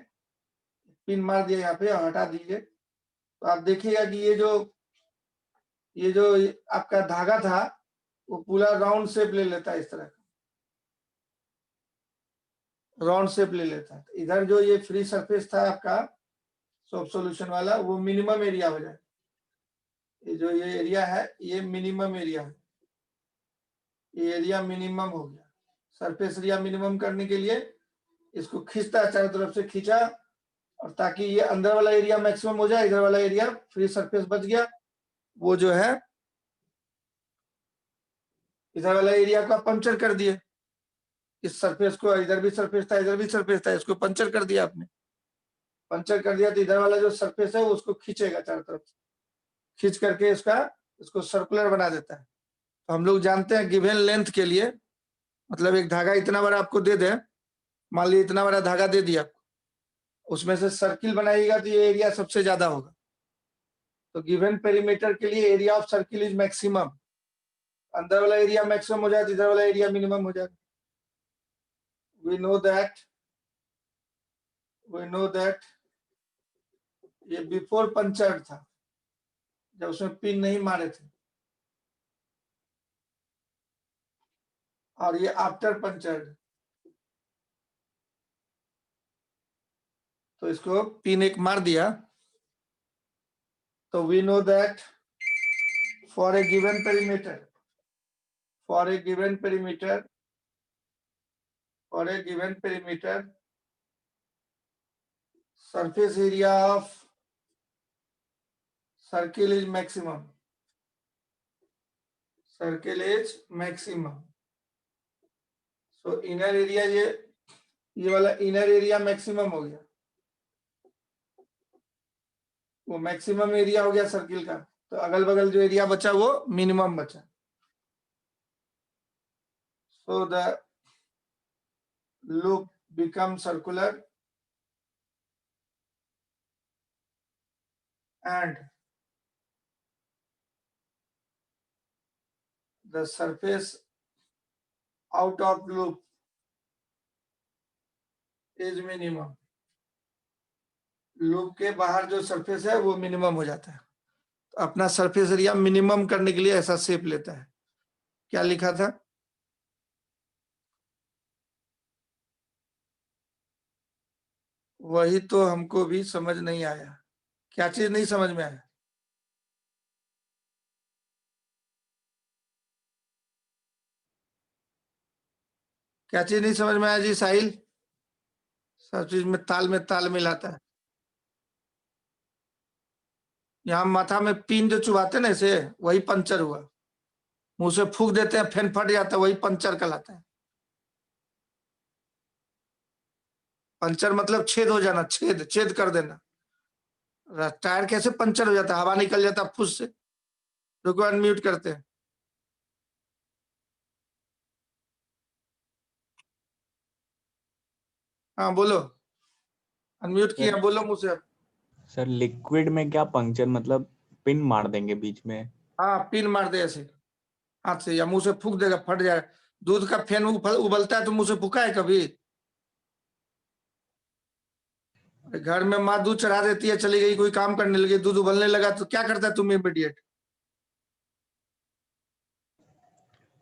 पिन मार दिया यहाँ पे, हटा दीजिए, तो आप देखिएगा कि ये जो आपका धागा था वो पूरा राउंड शेप ले लेता है, इस तरह का राउंड शेप ले लेता है। तो इधर जो ये फ्री सरफेस था आपका सोप सॉल्यूशन वाला, वो मिनिमम एरिया हो जाए। ये जो ये एरिया है ये मिनिमम एरिया है, ये एरिया मिनिमम हो गया। सरफेस एरिया मिनिमम करने के लिए इसको खींचता है, चारों तरफ से खींचा, और ताकि ये अंदर वाला एरिया मैक्सिमम हो जाए, इधर वाला एरिया फ्री सरफेस बच गया। वो जो है इधर वाला एरिया को पंचर कर दिए, इस सरफेस को, इधर भी सरफेस था इधर भी सरफेस था, इसको पंचर कर दिया आपने। पंचर कर दिया तो इधर वाला जो सरफेस है उसको खींचेगा चारों तरफ से, खींच करके इसको सर्कुलर बना देता है। तो हम लोग जानते हैं गिवन लेंथ के लिए, मतलब एक धागा इतना बड़ा आपको दे दे, मान लीजिए इतना बड़ा धागा दे दिया, उसमें से सर्किल बनाइएगा तो ये एरिया सबसे ज्यादा होगा। तो गिवन पेरीमीटर के लिए area of circle is maximum, अंदर वाला एरिया मैक्सिमम हो जाए तो इधर वाला एरिया मिनिमम हो जाएगा। we know that ये बिफोर पंचर था, जब उसमें पिन नहीं मारे थे, और ये आफ्टर पंचर, तो इसको पिन एक मार दिया। तो we know that for a given perimeter surface area of circle is maximum, so inner area, ये वाला इनर एरिया मैक्सिमम हो गया, वो मैक्सिमम एरिया हो गया सर्किल का। तो अगल बगल जो एरिया बचा वो मिनिमम बचा। So the loop becomes circular and the surface out of loop is minimum, loop के बाहर जो सरफेस है वो मिनिमम हो जाता है। तो अपना सरफेस एरिया मिनिमम करने के लिए ऐसा शेप लेता है। क्या लिखा था, वही तो हमको भी समझ नहीं आया, क्या चीज नहीं समझ में आया? क्या चीज नहीं समझ में आया जी साहिल? सब चीज में ताल मिलाता है। यहाँ माथा में पिन जो चुभाते ना इसे, वही पंचर हुआ। मुंह से फूक देते हैं, फैन फट जाता है, वही पंचर कहलाता है। पंचर मतलब छेद हो जाना, छेद छेद कर देना। टायर कैसे पंचर हो जाता है? हवा निकल जाता है फुस से। रुको अनम्यूट करते हैं। हाँ बोलो, अनम्यूट सर किया, बोलो मुझसे। सर लिक्विड में क्या पंक्चर मतलब पिन मार देंगे बीच में? हाँ पिन मार दे ऐसे हाथ से, या मुंह से फूक देगा, फट जाएगा। दूध का फैन उबलता है तो मुंह से फूका है कभी? घर में माँ दूध चढ़ा देती है, चली गई कोई काम करने लगी, दूध उबलने लगा तो क्या करता है तुम इमीडिएट?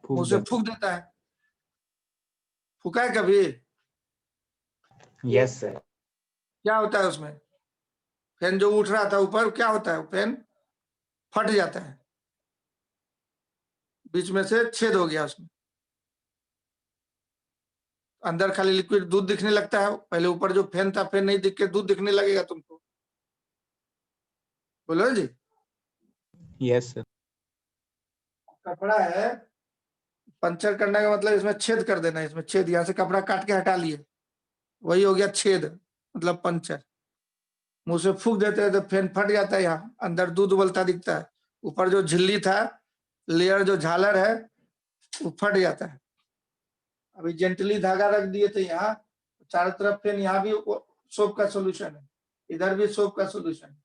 फूक मुंह से देते। फूक देता है। फूका है कभी? Yes sir. क्या होता है उसमें? फैन जो उठ रहा था ऊपर, क्या होता है? फैन फट जाता है, बीच में से छेद हो गया उसमें। अंदर खाली लिक्विड दूध दिखने लगता है। पहले ऊपर जो फैन था, फैन नहीं दिख के दूध दिखने लगेगा तुमको। बोलो जी। Yes sir. कपड़ा है, पंचर करने का मतलब इसमें छेद कर देना है। इसमें छेद, यहाँ से कपड़ा काट के हटा लिए, वही हो गया छेद, मतलब पंचर। मुंह से फूक देते हैं तो फैन फट जाता है, यहाँ अंदर दूध उबलता दिखता है। ऊपर जो झिल्ली था, लेयर जो झालर है, वो फट जाता है। अभी जेंटली धागा रख दिए थे यहाँ चारों तरफ, फैन यहाँ भी सोप का सोल्यूशन है, इधर भी सोप का सोल्यूशन है।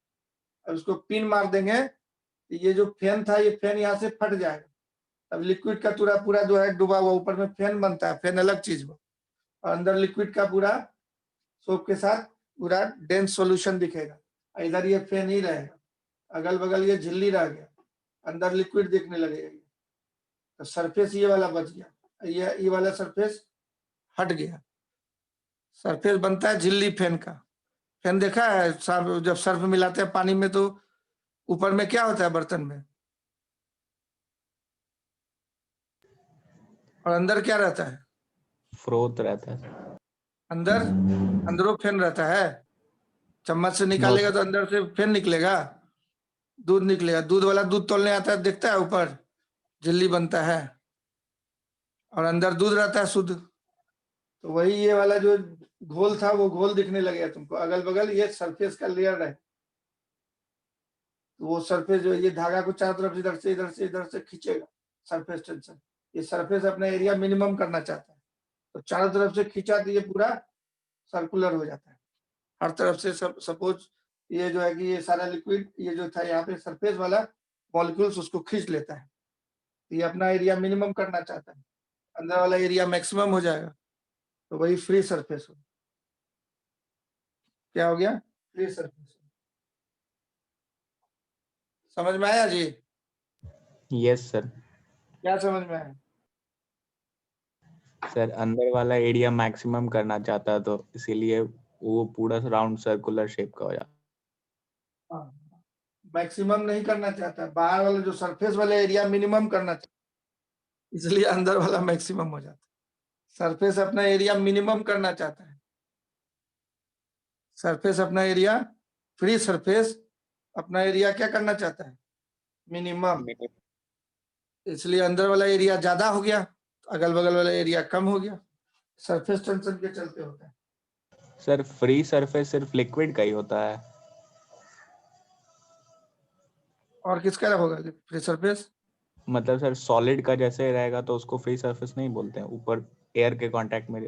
अब उसको पिन मार देंगे तो ये जो फैन था, ये फैन यहाँ से फट जाएगा। अब लिक्विड का पूरा पूरा जो है डूबा हुआ, ऊपर में फैन बनता है, फैन अलग चीज हुआ, और अंदर लिक्विड का पूरा सोप के साथ पूरा डेंस सॉल्यूशन दिखेगा। इधर ये फैन ही रहेगा, अगल बगल ये झिल्ली रह गया, अंदर लिक्विड दिखने लगेगा। तो सरफेस ये वाला बच गया, ये वाला सरफेस हट गया। सरफेस बनता है झिल्ली फैन का। फैन देखा है जब सर्फ मिलाते हैं पानी में तो ऊपर में क्या होता है बर्तन में, और अंदर क्या रहता है? फ्रोथ रहता है। अंदर अंदरों फैन रहता है। चम्मच से नो निकालेगा तो सर। अंदर से फैन निकलेगा, दूध निकलेगा। दूध वाला दूध तोलने आता है, देखता है ऊपर झिल्ली बनता है, और अंदर दूध रहता है शुद्ध। तो वही ये वाला जो घोल था, वो घोल दिखने लगेगा तुमको। अगल बगल ये सरफेस का लेयर है, तो वो सरफेस जो ये धागा को चारों तरफ इधर से इधर से इधर से खींचेगा, सरफेस टेंशन। ये सरफेस अपना एरिया मिनिमम करना चाहता है, तो चारों तरफ से खींचा तो ये पूरा सर्कुलर हो जाता है। हर तरफ से सपोज ये जो है कि ये सारा लिक्विड, ये जो था यहाँ पे सरफेस वाला मॉलिक्यूल्स उसको खींच लेता है, तो ये अपना एरिया मिनिमम करना चाहता है, अंदर वाला एरिया मैक्सिमम हो जाएगा, तो वही फ्री सरफेस हो। क्या हो गया? Free surface. समझ में आया जी? Yes sir. क्या समझ में आया? सर अंदर वाला एरिया मैक्सिमम करना चाहता है तो इसीलिए वो पूरा राउंड सर्कुलर शेप का हो जाता हाँ, मैक्सिमम नहीं करना चाहता, बाहर वाला जो सरफेस वाला एरिया मिनिमम करना चाहता, इसलिए अंदर वाला मैक्सिमम हो जाता है। सरफेस अपना एरिया मिनिमम करना चाहता है, सरफेस अपना एरिया, फ्री सरफेस अपना एरिया क्या करना चाहता है? मिनिमम। है। इसलिए अंदर वाला एरिया ज्यादा हो गया, अगल बगल वाला एरिया कम हो गया। सरफेस टेंशन के चलते होता है। सर फ्री सरफेस सिर्फ लिक्विड का ही होता है? और किसका होगा फ्री सरफेस? मतलब सर सॉलिड का जैसे रहेगा तो उसको फ्री सरफेस नहीं बोलते हैं, ऊपर एयर के कांटेक्ट में।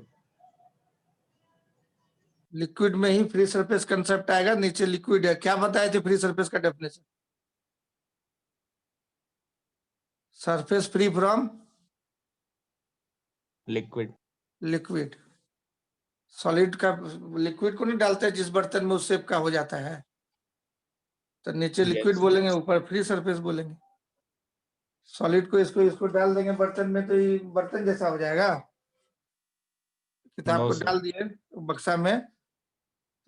लिक्विड में ही फ्री सरफेस कंसेप्ट आएगा, नीचे लिक्विड है। क्या बताए थे फ्री सरफेस का definition? Surface free from liquid. Liquid. Solid का लिक्विड को नहीं डालते जिस बर्तन में, उस शेप का हो जाता है, तो नीचे लिक्विड यस। बोलेंगे, ऊपर फ्री सरफेस बोलेंगे। सॉलिड को इसको इसको डाल देंगे बर्तन में तो ये बर्तन जैसा हो जाएगा। किताब नो को सर। डाल दिए बक्सा में,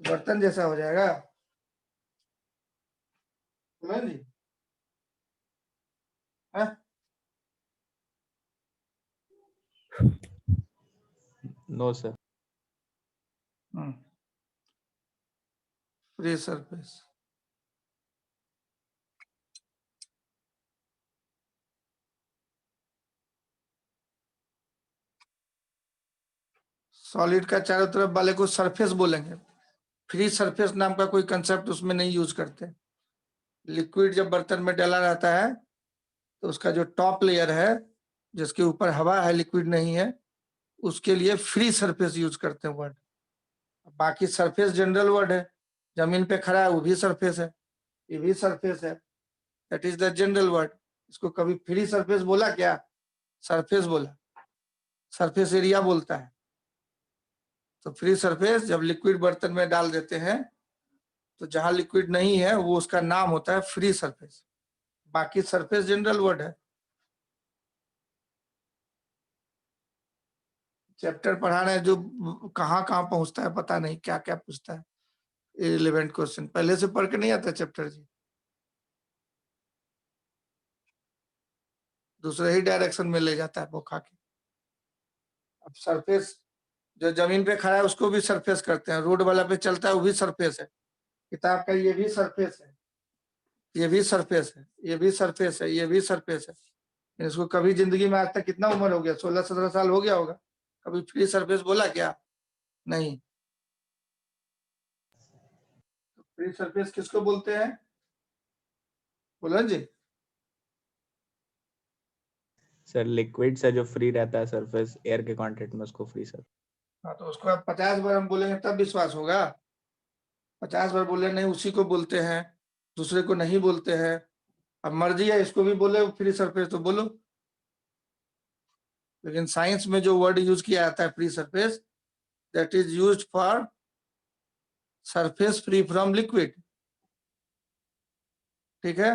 बर्तन जैसा हो जाएगा, समझ जी? हाँ? No sir. Free surface, solid का चारों तरफ वाले को सरफेस बोलेंगे। फ्री सरफेस नाम का कोई कंसेप्ट उसमें नहीं यूज करते। लिक्विड जब बर्तन में डाला रहता है तो उसका जो टॉप लेयर है जिसके ऊपर हवा है, लिक्विड नहीं है, उसके लिए फ्री सरफेस यूज करते हैं वर्ड। बाकी सरफेस जनरल वर्ड है, जमीन पे खड़ा है वो भी सरफेस है, ये भी सरफेस है, that is the general word. इसको कभी फ्री सरफेस बोला क्या? सरफेस बोला, सरफेस एरिया बोलता है। तो फ्री सरफेस जब लिक्विड बर्तन में डाल देते हैं तो जहां लिक्विड नहीं है वो उसका नाम होता है फ्री सरफेस। बाकी सरफेस जनरल वर्ड है। चैप्टर पढ़ा रहे हैं जो कहाँ कहाँ पहुंचता है पता नहीं, क्या क्या पूछता है, इररिलेवेंट क्वेश्चन पहले से पढ़ के नहीं आता चैप्टर जी, दूसरे ही डायरेक्शन में ले जाता है बौखा के। अब सरफेस जो जमीन पे खड़ा है उसको भी सरफेस करते हैं, रोड वाला पे चलता है वो भी सरफेस है, किताब का ये भी सरफेस है, ये भी सरफेस है, ये भी सरफेस है, ये भी सरफेस है। इसको कभी जिंदगी में आज तक कितना उम्र हो गया, 16-17 साल हो गया होगा, कभी फ्री सरफेस बोला क्या? नहीं। फ्री सरफेस किसको बोलते हैं? बोलो जी। सर लिक्विड से जो फ्री रहता है सरफेस एयर के कांटेक्ट में, उसको फ्री सर। हाँ तो उसको आप 50 बार हम बोलेंगे तब विश्वास होगा। 50 बार बोले नहीं उसी को बोलते हैं, दूसरे को नहीं बोलते हैं। अब मर्जी है इसको भी बोले फ्री सरफेस तो बोलो, लेकिन साइंस में जो वर्ड यूज किया जाता है free surface, that is used for surface free from liquid. ठीक है,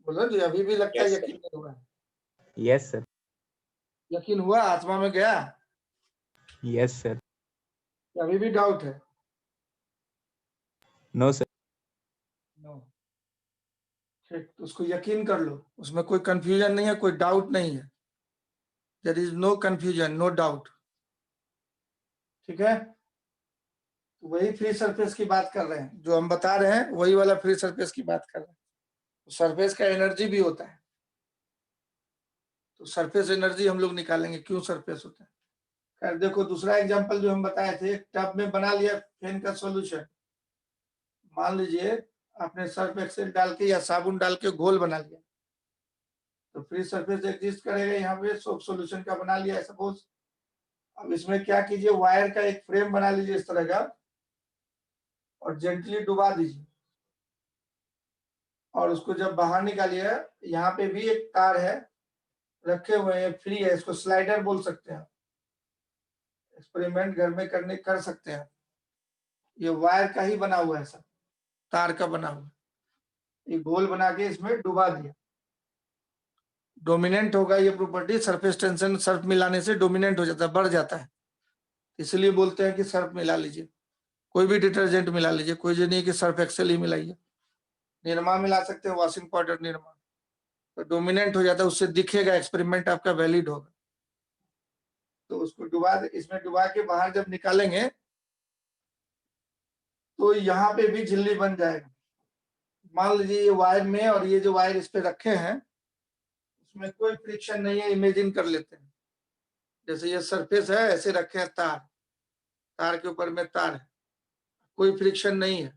बोलो जी। अभी भी लगता है यस यकीन सर। नहीं हुआ? Yes sir. यकीन हुआ, आत्मा में गया? Yes sir. अभी भी डाउट है? No sir. नो। ठीक, तो उसको यकीन कर लो, उसमें कोई कंफ्यूजन नहीं है, कोई डाउट नहीं है। There is no confusion, no doubt. ठीक है, तो वही फ्री सरफेस की बात कर रहे हैं, जो हम बता रहे हैं वही वाला फ्री सरफेस की बात कर रहे हैं। तो सरफेस का एनर्जी भी होता है, तो सरफेस एनर्जी हम लोग निकालेंगे क्यों सरफेस होता है। खैर देखो दूसरा एग्जांपल जो हम बताए थे, टब में बना लिया फेन का सॉल्यूशन। मान लीजिए आपने सर्फ एक्सेल डाल के या साबुन डाल के घोल बना लिया, तो फ्री सरफेस एग्जिस्ट करेगा यहाँ पे, सोप सॉल्यूशन का बना लिया है सपोज। अब इसमें क्या कीजिए, वायर का एक फ्रेम बना लीजिए इस तरह का और जेंटली डुबा दीजिए, और उसको जब बाहर निकालिए, यहाँ पे भी एक तार है रखे हुए हैं, फ्री है, इसको स्लाइडर बोल सकते हैं। एक्सपेरिमेंट घर में करने कर सकते हैं। ये वायर का ही बना हुआ है, सब तार का बना हुआ, एक घोल बना के इसमें डुबा दिया। डोमिनेंट होगा ये प्रॉपर्टी, सरफेस टेंशन सर्फ मिलाने से डोमिनेंट हो जाता है, बढ़ जाता है, इसलिए बोलते हैं कि सर्फ मिला लीजिए, कोई भी डिटर्जेंट मिला लीजिए, कोई जो नहीं कि सर्फ एक्सेल ही मिलाइए। निरमा मिला सकते हैं, वॉशिंग पाउडर निरमा, तो डोमिनेंट हो जाता है, उससे दिखेगा, एक्सपेरिमेंट आपका वैलिड होगा। तो उसको डुबा, इसमें डुबा के बाहर जब निकालेंगे तो यहाँ पे भी झिल्ली बन जाएगा। मान लीजिए ये वायर में, और ये जो वायर इस पे रखे हैं उसमें कोई फ्रिक्शन नहीं है, इमेजिन कर लेते हैं जैसे ये सरफेस है, ऐसे रखे हैं तार, तार के ऊपर में तार है, कोई फ्रिक्शन नहीं है,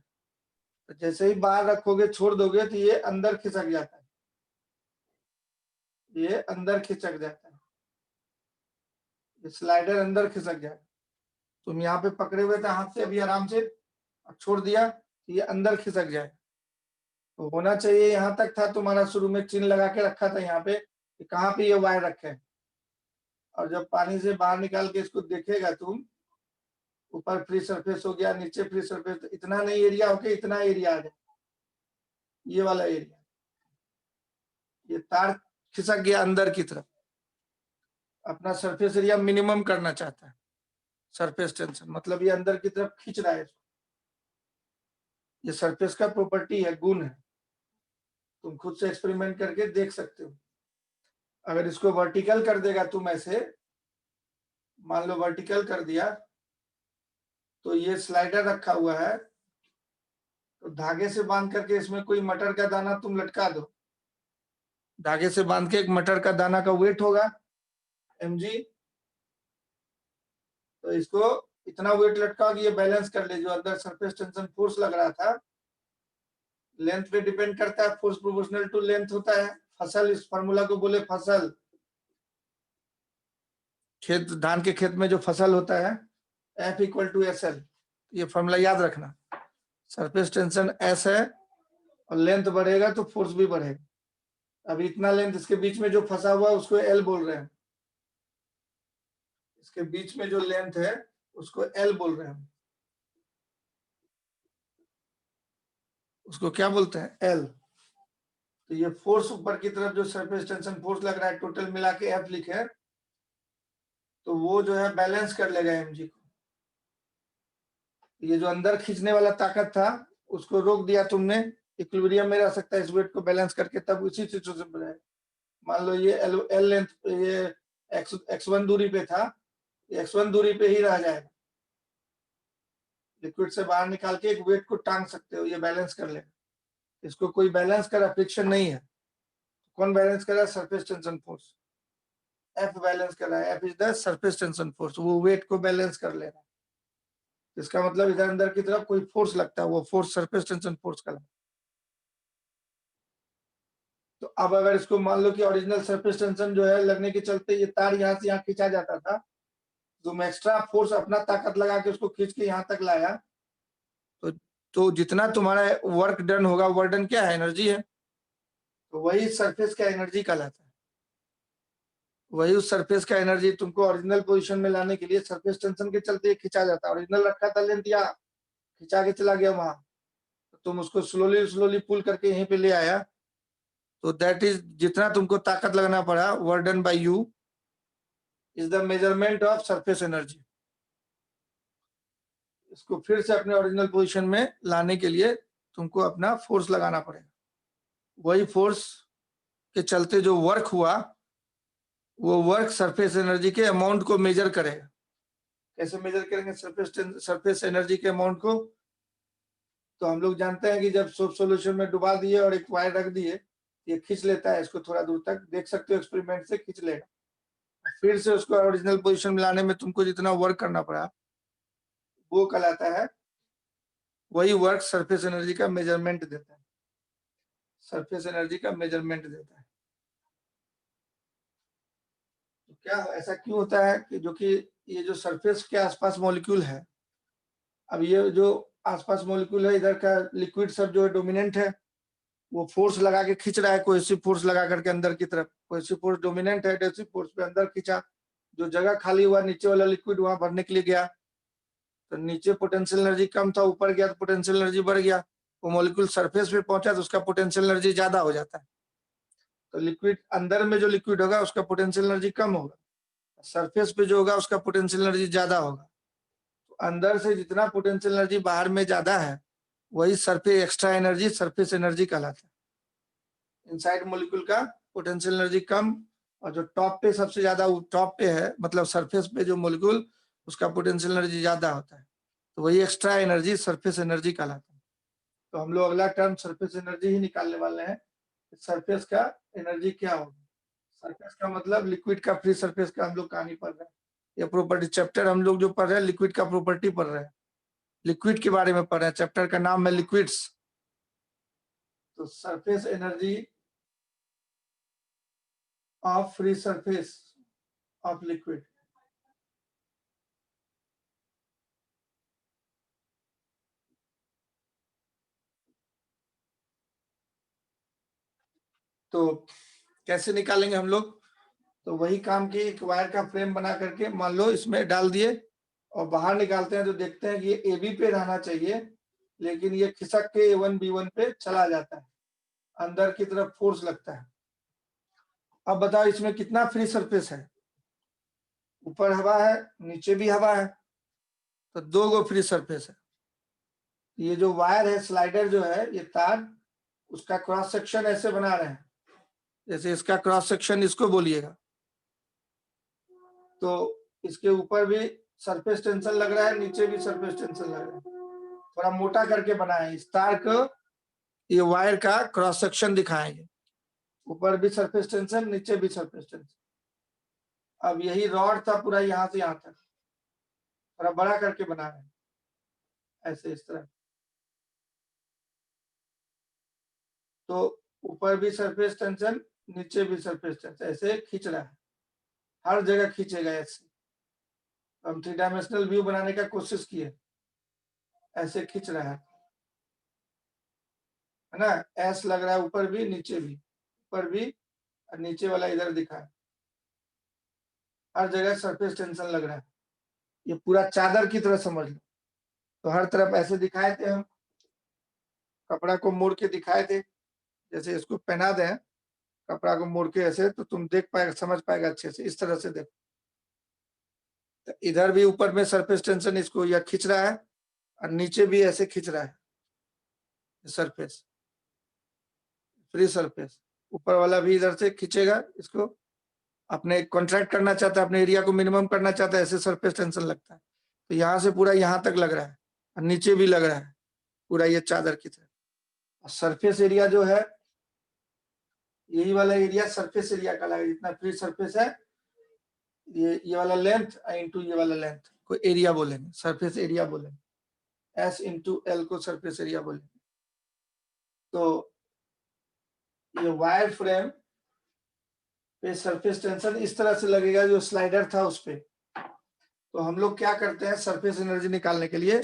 तो जैसे ही बाहर रखोगे छोड़ दोगे तो ये अंदर खिसक जाता है, ये अंदर खिसक जाता है, ये स्लाइडर अंदर खिसक जाएगा। तुम यहाँ पे पकड़े हुए थे हाथ से, अभी आराम से छोड़ दिया तो ये अंदर खिसक जाए। तो होना चाहिए यहाँ तक था तुम्हारा, शुरू में चिन्ह लगा के रखा था यहाँ पे कि कहाँ पे ये वायर रखे हैं, और जब पानी से बाहर निकाल के इसको देखेगा तुम, ऊपर फ्री सरफेस हो गया, नीचे फ्री सरफेस, तो इतना नहीं एरिया होके इतना एरिया आ जाए, ये वाला एरिया, ये तार खिसक गया अंदर की तरफ। अपना सरफेस एरिया मिनिमम करना चाहता है। सरफेस टेंशन मतलब ये अंदर की तरफ खींच रहा है इसको। ये सरफेस का प्रॉपर्टी है, गुण है, तुम खुद से एक्सपेरिमेंट करके देख सकते हो। अगर इसको वर्टिकल कर देगा तुम ऐसे, मान लो वर्टिकल कर दिया, तो ये स्लाइडर रखा हुआ है, तो धागे से बांध करके इसमें कोई मटर का दाना तुम लटका दो, धागे से बांध के एक मटर का दाना का वेट होगा mg, तो इसको इतना वेट लटका कि ये बैलेंस कर ले। जो अंदर सरफेस टेंशन फोर्स लग रहा था, लेंथ पे डिपेंड करता है, फोर्स प्रोपोर्शनल टू लेंथ होता है। फसल, इस फार्मूला को बोले फसल। खेत, धान के खेत में जो फसल होता है, F = SL, ये फार्मूला याद रखना। सरफेस टेंशन S है और लेंथ बढ़ेगा तो फोर्स भी बढ़ेगा। अब इतना लेंथ इसके बीच में जो फंसा हुआ है उसको L बोल रहे हैं, इसके बीच में जो लेंथ है उसको L बोल रहे हैं, उसको क्या बोलते हैं, L। तो ये फोर्स ऊपर की तरफ जो सरफेस टेंशन फोर्स लग रहा है, टोटल मिला के F लिखे, तो वो जो है बैलेंस कर लेगा mg को। ये जो अंदर खींचने वाला ताकत था उसको रोक दिया तुमने, इक्विलिब्रियम में रह सकता है इस वेट को बैलेंस करके, तब उसी सिचुएशन पर रहेगा। मान लो ये L लेंथ, ये x1 दूरी पे था, ये x1 दूरी पे ही रह जाएगा। लिक्विड से बाहर निकाल के एक वेट को टांग सकते हो, ये बैलेंस कर लेगा। इसको कोई बैलेंस कर रहा, फ्रिक्शन नहीं है। कौन बैलेंस कर रहा है, surface tension force. F balance कर रहा है, F is the surface tension force, वो वेट को बैलेंस कर ले रहा है। इसका मतलब इधर अंदर की तरफ कोई फोर्स लगता है, वो फोर्स सरफेस टेंशन फोर्स का। तो अब अगर इसको मान लो कि ओरिजिनल सरफेस टेंशन जो है लगने के चलते ये तार यहाँ से यहाँ खींचा जाता था, तुम एक्स्ट्रा फोर्स अपना ताकत लगा के उसको खींच के यहाँ तक लाया, तो जितना तुम्हारा वर्क डन होगा, वर्क डन क्या है, एनर्जी है, तो वही सरफेस का एनर्जी कहलाता है। वही उस सरफेस का एनर्जी तुमको ओरिजिनल पोजीशन में लाने के लिए सरफेस टेंशन के चलते खींचा जाता है। ओरिजिनल रखा था लेंथ, या खिंचा के चला गया वहां, तो तुम उसको स्लोली स्लोली पुल करके यहीं पे ले आया, तो दैट इज, जितना तुमको ताकत लगाना पड़ा, work done by you is the measurement of surface energy. इसको फिर से अपने ओरिजिनल पोजीशन में लाने के लिए तुमको अपना फोर्स लगाना पड़ेगा। वही फोर्स के चलते जो वर्क हुआ, वो वर्क सरफेस एनर्जी के अमाउंट को मेजर करेगा। कैसे मेजर करेंगे सरफेस एनर्जी के अमाउंट को, तो हम लोग जानते हैं कि जब सोप सॉल्यूशन में डुबा दिए और एक वायर रख दिए, ये खींच लेता है इसको, थोड़ा दूर तक देख सकते हो एक्सपेरिमेंट से, खींच लेगा। फिर से उसको ओरिजिनल पोजीशन में लाने में तुमको जितना वर्क करना पड़ा, वो कहलाता है, वही वर्क सरफेस एनर्जी का मेजरमेंट देता है, सरफेस एनर्जी का मेजरमेंट देता है। तो क्या ऐसा क्यों होता है कि जो कि ये जो सरफेस के आसपास मॉलिक्यूल है, अब ये जो आसपास मॉलिक्यूल है, इधर का लिक्विड सब जो है डोमिनेंट है, वो फोर्स लगा के खींच रहा है, कोहेसिव फोर्स लगा करके अंदर की तरफ। कोहेसिव फोर्स डोमिनेंट है, एडहेसिव फोर्स पे अंदर खींचा, जो जगह खाली हुआ नीचे वाला लिक्विड वहां भरने के लिए गया, तो नीचे पोटेंशियल एनर्जी कम था, ऊपर गया तो पोटेंशियल एनर्जी बढ़ गया। वो मॉलिक्यूल सरफेस पे पहुंचा तो उसका पोटेंशियल एनर्जी ज्यादा हो जाता है। तो लिक्विड अंदर में जो लिक्विड होगा उसका पोटेंशियल एनर्जी कम होगा, सरफेस पे जो होगा उसका पोटेंशियल एनर्जी ज्यादा होगा। तो अंदर से जितना पोटेंशियल एनर्जी बाहर में ज्यादा है, वही surface extra energy surface energy कहलाता है। इनसाइड मॉलिक्यूल का पोटेंशियल एनर्जी कम, और जो टॉप पे सबसे ज्यादा टॉप पे है, मतलब सरफेस पे जो मॉलिक्यूल, उसका पोटेंशियल एनर्जी ज्यादा होता है, तो वही एक्स्ट्रा एनर्जी सरफेस एनर्जी कहलाता है। तो हम लोग अगला टर्म सरफेस एनर्जी ही निकालने वाले हैं। सरफेस का एनर्जी क्या होगा। सरफेस का मतलब लिक्विड का फ्री सरफेस का हम लोग कहानी पढ़ रहे हैं, ये प्रॉपर्टी चैप्टर हम लोग जो पढ़ रहे हैं लिक्विड का प्रॉपर्टी पढ़ रहे हैं, लिक्विड के बारे में पढ़ रहे हैं, चैप्टर का नाम है लिक्विड्स। तो surface energy of free surface of liquid, तो कैसे निकालेंगे हम लोग, तो वही काम की एक वायर का फ्रेम बना करके मान लो इसमें डाल दिए और बाहर निकालते हैं, तो देखते हैं कि ये AB पे रहना चाहिए, लेकिन ये खिसक के A1 B1 पे चला जाता है, अंदर की तरफ फोर्स लगता है। अब बताओ इसमें कितना फ्री सरफेस है, ऊपर हवा है, नीचे भी हवा है, तो 2 गो फ्री सरफेस है। ये जो वायर है, स्लाइडर जो है, ये तार, उसका क्रॉस सेक्शन ऐसे बना रहे हैं, जैसे इसका क्रॉस सेक्शन इसको बोलिएगा। तो इसके ऊपर भी सरफेस टेंशन लग रहा है, नीचे भी सरफेस टेंशन लग रहा है, थोड़ा मोटा करके बना है। इस तार को, ये वायर का क्रॉस सेक्शन दिखाएंगे, ऊपर भी सरफेस टेंशन, नीचे भी सरफेस टेंशन। अब यही रॉड था पूरा यहाँ से यहाँ तक, थोड़ा बड़ा करके बना है ऐसे, इस तरह। तो ऊपर भी सरफेस टेंशन, नीचे भी सरफेस टेंशन, ऐसे खींच रहा है, हर जगह खींचेगा ऐसे। हम 3 डायमेंशनल व्यू बनाने का कोशिश किए, ऐसे खींच रहा है ना। एस लग रहा है ऊपर भी, नीचे भी, ऊपर भी और नीचे वाला इधर दिखा है, हर जगह सरफेस टेंशन लग रहा है। ये पूरा चादर की तरह समझ लो। तो हर तरफ ऐसे दिखाए थे हम, कपड़ा को मोड़ के दिखाए थे, जैसे इसको पहना दें कपड़ा को मोड़ के ऐसे, तो तुम देख पाएगा, समझ पाएगा अच्छे से। इस तरह से देखो, तो इधर भी ऊपर में सरफेस टेंशन इसको या खींच रहा है, और नीचे भी ऐसे खींच रहा है सरफेस, फ्री सरफेस। ऊपर वाला भी इधर से खींचेगा इसको, अपने कॉन्ट्रैक्ट करना चाहता है, अपने एरिया को मिनिमम करना चाहता है, ऐसे सरफेस टेंशन लगता है। तो यहाँ से पूरा यहाँ तक लग रहा है, और नीचे भी लग रहा है पूरा, ये चादर की तरह। सरफेस एरिया जो है, यही वाला एरिया सरफेस एरिया का लगा, जितना फ्री सरफेस है, ये वाला लेंथ इंटू ये वाला लेंथ को एरिया बोलेंगे, सरफेस एरिया बोलेंगे। एस इंटू एल को सरफेस एरिया बोलेंगे। तो ये वायर फ्रेम पे सरफेस टेंशन इस तरह से लगेगा, जो स्लाइडर था उस पे। तो हम लोग क्या करते हैं, सरफेस एनर्जी निकालने के लिए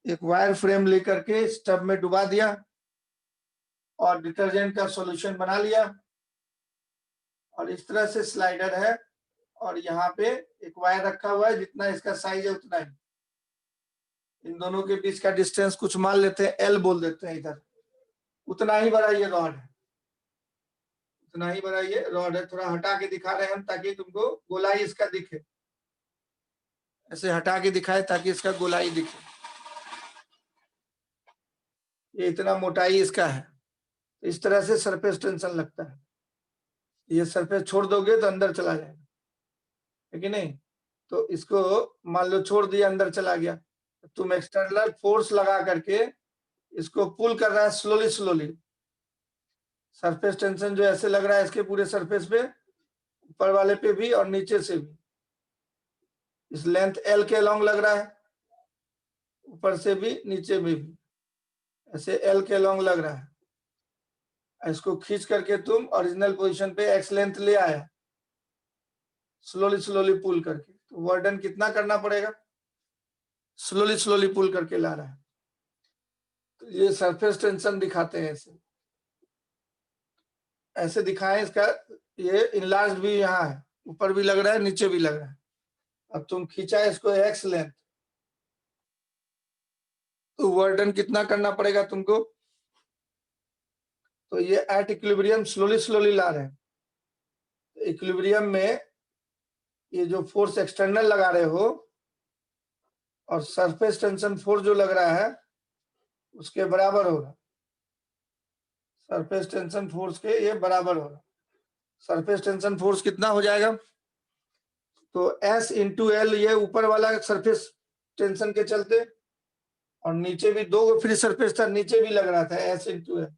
एक वायर फ्रेम लेकर के टब में डुबा दिया, और डिटर्जेंट का सॉल्यूशन बना लिया, और इस तरह से स्लाइडर है, और यहाँ पे एक वायर रखा हुआ है, जितना इसका साइज है उतना ही। इन दोनों के बीच का डिस्टेंस कुछ मान लेते हैं, एल बोल देते हैं इधर। उतना ही बड़ा ये रॉड है, उतना ही बड़ा ये रॉड है। थोड़ा हटा के दिखा रहे हैं हम, ताकि तुमको गोलाई इसका दिखे, ऐसे हटा के दिखाए ताकि इसका गोलाई दिखे। ये इतना मोटाई इसका है, इस तरह से सरफेस टेंशन लगता है। ये सरफेस छोड़ दोगे तो अंदर चला जाएगा, है कि नहीं। तो इसको मान लो छोड़ दिया, अंदर चला गया, तुम एक्सटर्नल फोर्स लगा करके इसको पुल कर रहा है स्लोली स्लोली। सरफेस टेंशन जो ऐसे लग रहा है इसके पूरे सरफेस पे, ऊपर वाले पे भी और नीचे से भी। इस लेंथ एल के अलोंग लग रहा है, ऊपर से भी नीचे में भी ऐसे एल के अलोंग लग रहा है। इसको खींच करके तुम ओरिजिनल पोजीशन पे एक्स लेंथ ले आया, स्लोली स्लोली पुल करके। तो वर्डन कितना करना पड़ेगा, स्लोली स्लोली पुल करके ला रहा है। तो ये सरफेस टेंशन दिखाते हैं ऐसे, ऐसे दिखाएं इसका। ये इनलार्ज भी यहाँ है, ऊपर भी लग रहा है, नीचे भी लग रहा है। अब तुम खींचा इसको एक्स लेंथ, तो वर्डन कितना करना पड़ेगा तुमको। तो ये एट इक्विलिब्रियम स्लोली स्लोली ला रहे हैं। इक्विलिब्रियम में ये जो फोर्स एक्सटर्नल लगा रहे हो, और सरफेस टेंशन फोर्स जो लग रहा है उसके बराबर होगा। सरफेस टेंशन फोर्स के ये बराबर होगा। सरफेस टेंशन फोर्स कितना हो जाएगा, तो एस इंटू एल, ये ऊपर वाला सरफेस टेंशन के चलते, और नीचे भी 2 फ्री सरफेस था, नीचे भी लग रहा था, S into L.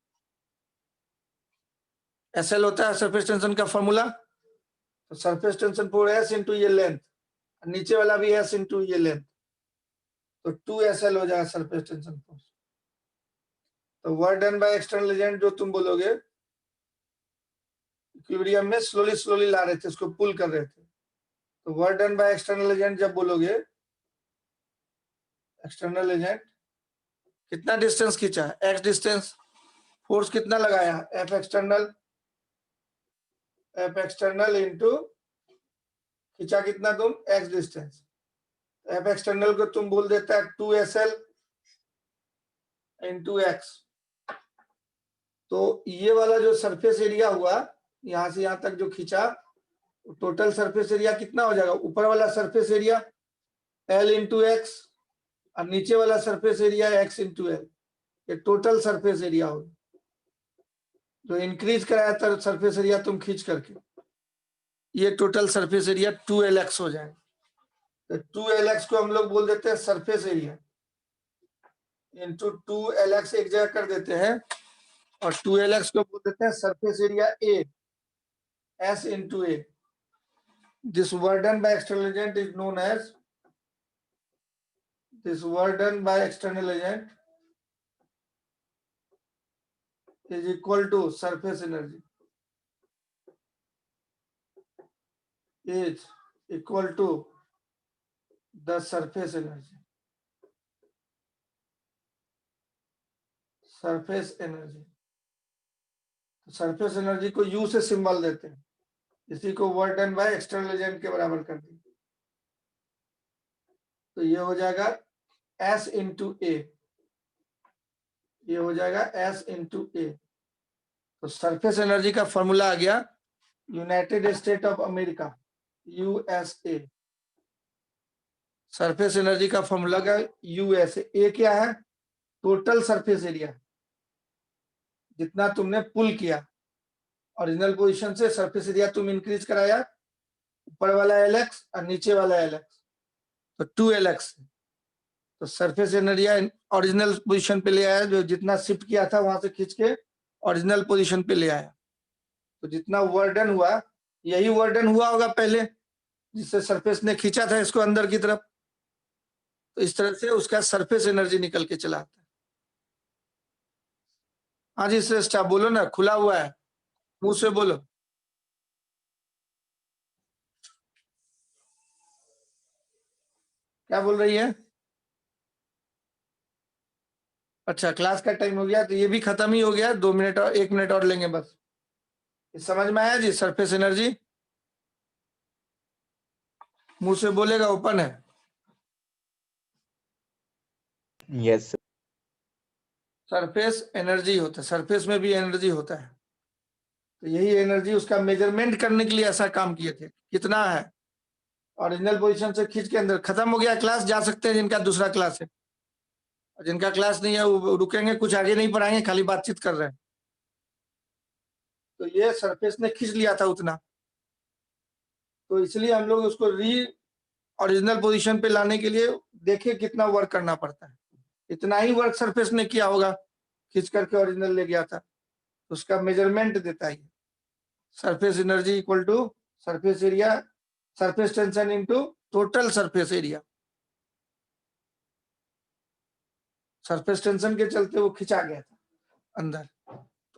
S L होता है सरफेस टेंशन का फॉर्मूला। तो surface tension force S into ये लेंथ, नीचे वाला भी एस इंटू ये लेंथ, तो 2SL हो जाएगा सरफेस टेंशन फोर्स। तो work done by external agent जो तुम बोलोगे, इक्विलिब्रियम में स्लोली स्लोली ला रहे थे, उसको पुल कर रहे थे। तो work done by external agent जब बोलोगे, एक्सटर्नल एजेंट कितना डिस्टेंस खींचा, एक्स डिस्टेंस, फोर्स कितना लगाया, एफ एक्सटर्नल इंटू खींचा कितना तुम, एक्स डिस्टेंस। एफ एक्सटर्नल को तुम बोल देता है 2SL इंटू एक्स। तो ये वाला जो सरफेस एरिया हुआ, यहां से यहां तक जो खींचा, टोटल सरफेस एरिया कितना हो जाएगा? ऊपर वाला surface area L into x और नीचे वाला surface area x into L. ये टोटल सरफेस एरिया हो, जो इंक्रीज कराया था सरफेस एरिया तुम खींच करके, ये टोटल सरफेस एरिया 2LX हो जाएगा। तो 2LX को हम लोग बोल देते हैं सरफेस एरिया इंटू 2LX एक जगह कर देते हैं, और 2LX को बोल देते हैं surface area A S into A. This work done by external agent is known as is equal to surface energy is equal to the surface energy. Surface energy को U से सिंबल देते हैं, इसी को work done by external agent के बराबर कर देंगे। तो ये हो जाएगा S इंटू ए, ये हो जाएगा S इंटू ए। तो सरफेस एनर्जी का फॉर्मूला आ गया United state of America USA। Surface energy का फॉर्मूला क्या? USA। ए क्या है? टोटल सरफेस एरिया, जितना तुमने पुल किया ओरिजिनल पोजीशन से, सरफेस एरिया तुम इंक्रीज कराया, ऊपर वाला LX और नीचे वाला LX, तो 2LX। तो सरफेस एरिया ओरिजिनल पोजीशन पे ले आया, जो जितना शिफ्ट किया था वहां से खींच के ओरिजिनल पोजीशन पे ले आया। तो जितना वर्डन हुआ, यही वर्डन हुआ होगा पहले, जिससे सरफेस ने खींचा था इसको अंदर की तरफ। तो इस तरह से उसका सरफेस एनर्जी निकल के चला आता है। हाँ जी श्रेष्ठ, आप बोलो ना, खुला हुआ है, मुंह से बोलो। क्या बोल रही है? अच्छा, क्लास का टाइम हो गया, तो ये भी खत्म ही हो गया। 2 मिनट और 1 मिनट और लेंगे बस। समझ में आया जी? सरफेस एनर्जी मुंह से बोलेगा, ओपन है। यस सरफेस एनर्जी होता है, सरफेस में भी एनर्जी होता है। तो यही एनर्जी उसका मेजरमेंट करने के लिए ऐसा काम किए थे, कितना है ओरिजिनल पोजीशन से खींच के अंदर। खत्म हो गया क्लास, जा सकते हैं जिनका दूसरा क्लास है। और जिनका क्लास नहीं है वो रुकेंगे, कुछ आगे नहीं पढ़ाएंगे, खाली बातचीत कर रहे हैं। तो ये सरफेस ने खींच लिया था उतना, तो इसलिए हम लोग उसको ओरिजिनल पोजीशन पे लाने के लिए देखे कितना वर्क करना पड़ता है। इतना ही वर्क सरफेस ने किया होगा, खींच करके ओरिजिनल ले गया था, तो उसका मेजरमेंट देता है surface energy equal to surface area, surface tension into total surface area. Surface tension के चलते वो खिंचा गया था अंदर,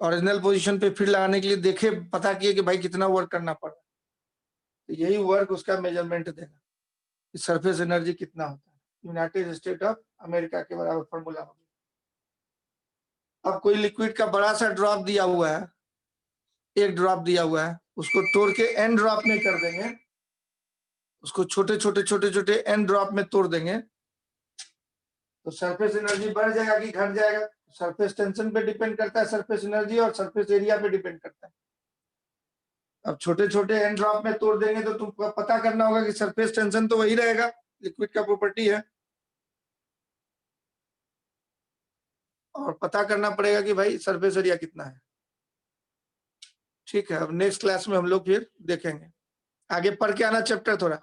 ओरिजिनल पोजीशन पे फिर लगाने के लिए देखे, पता किए कि भाई कितना वर्क करना पड़ा। तो यही वर्क उसका मेजरमेंट देगा कि सरफेस एनर्जी कितना होता है। यूनाइटेड स्टेट ऑफ अमेरिका के बराबर फॉर्मूला होगा। अब कोई लिक्विड का बड़ा सा ड्रॉप दिया हुआ है, एक ड्रॉप दिया हुआ है, उसको तोड़ के एन ड्रॉप में कर देंगे, उसको छोटे छोटे छोटे छोटे एन ड्रॉप में तोड़ देंगे, तो सरफेस एनर्जी बढ़ जाएगा कि घट जाएगा? सरफेस टेंशन पे डिपेंड करता है सरफेस एनर्जी, और सरफेस एरिया पे डिपेंड करता है। अब छोटे छोटे एन ड्रॉप में तोड़ देंगे तो तुमको पता करना होगा कि सरफेस टेंशन तो वही रहेगा, लिक्विड का प्रॉपर्टी है, और पता करना पड़ेगा कि भाई सरफेस एरिया कितना है। ठीक है, अब नेक्स्ट क्लास में हम लोग फिर देखेंगे। आगे पढ़ के आना चैप्टर थोड़ा।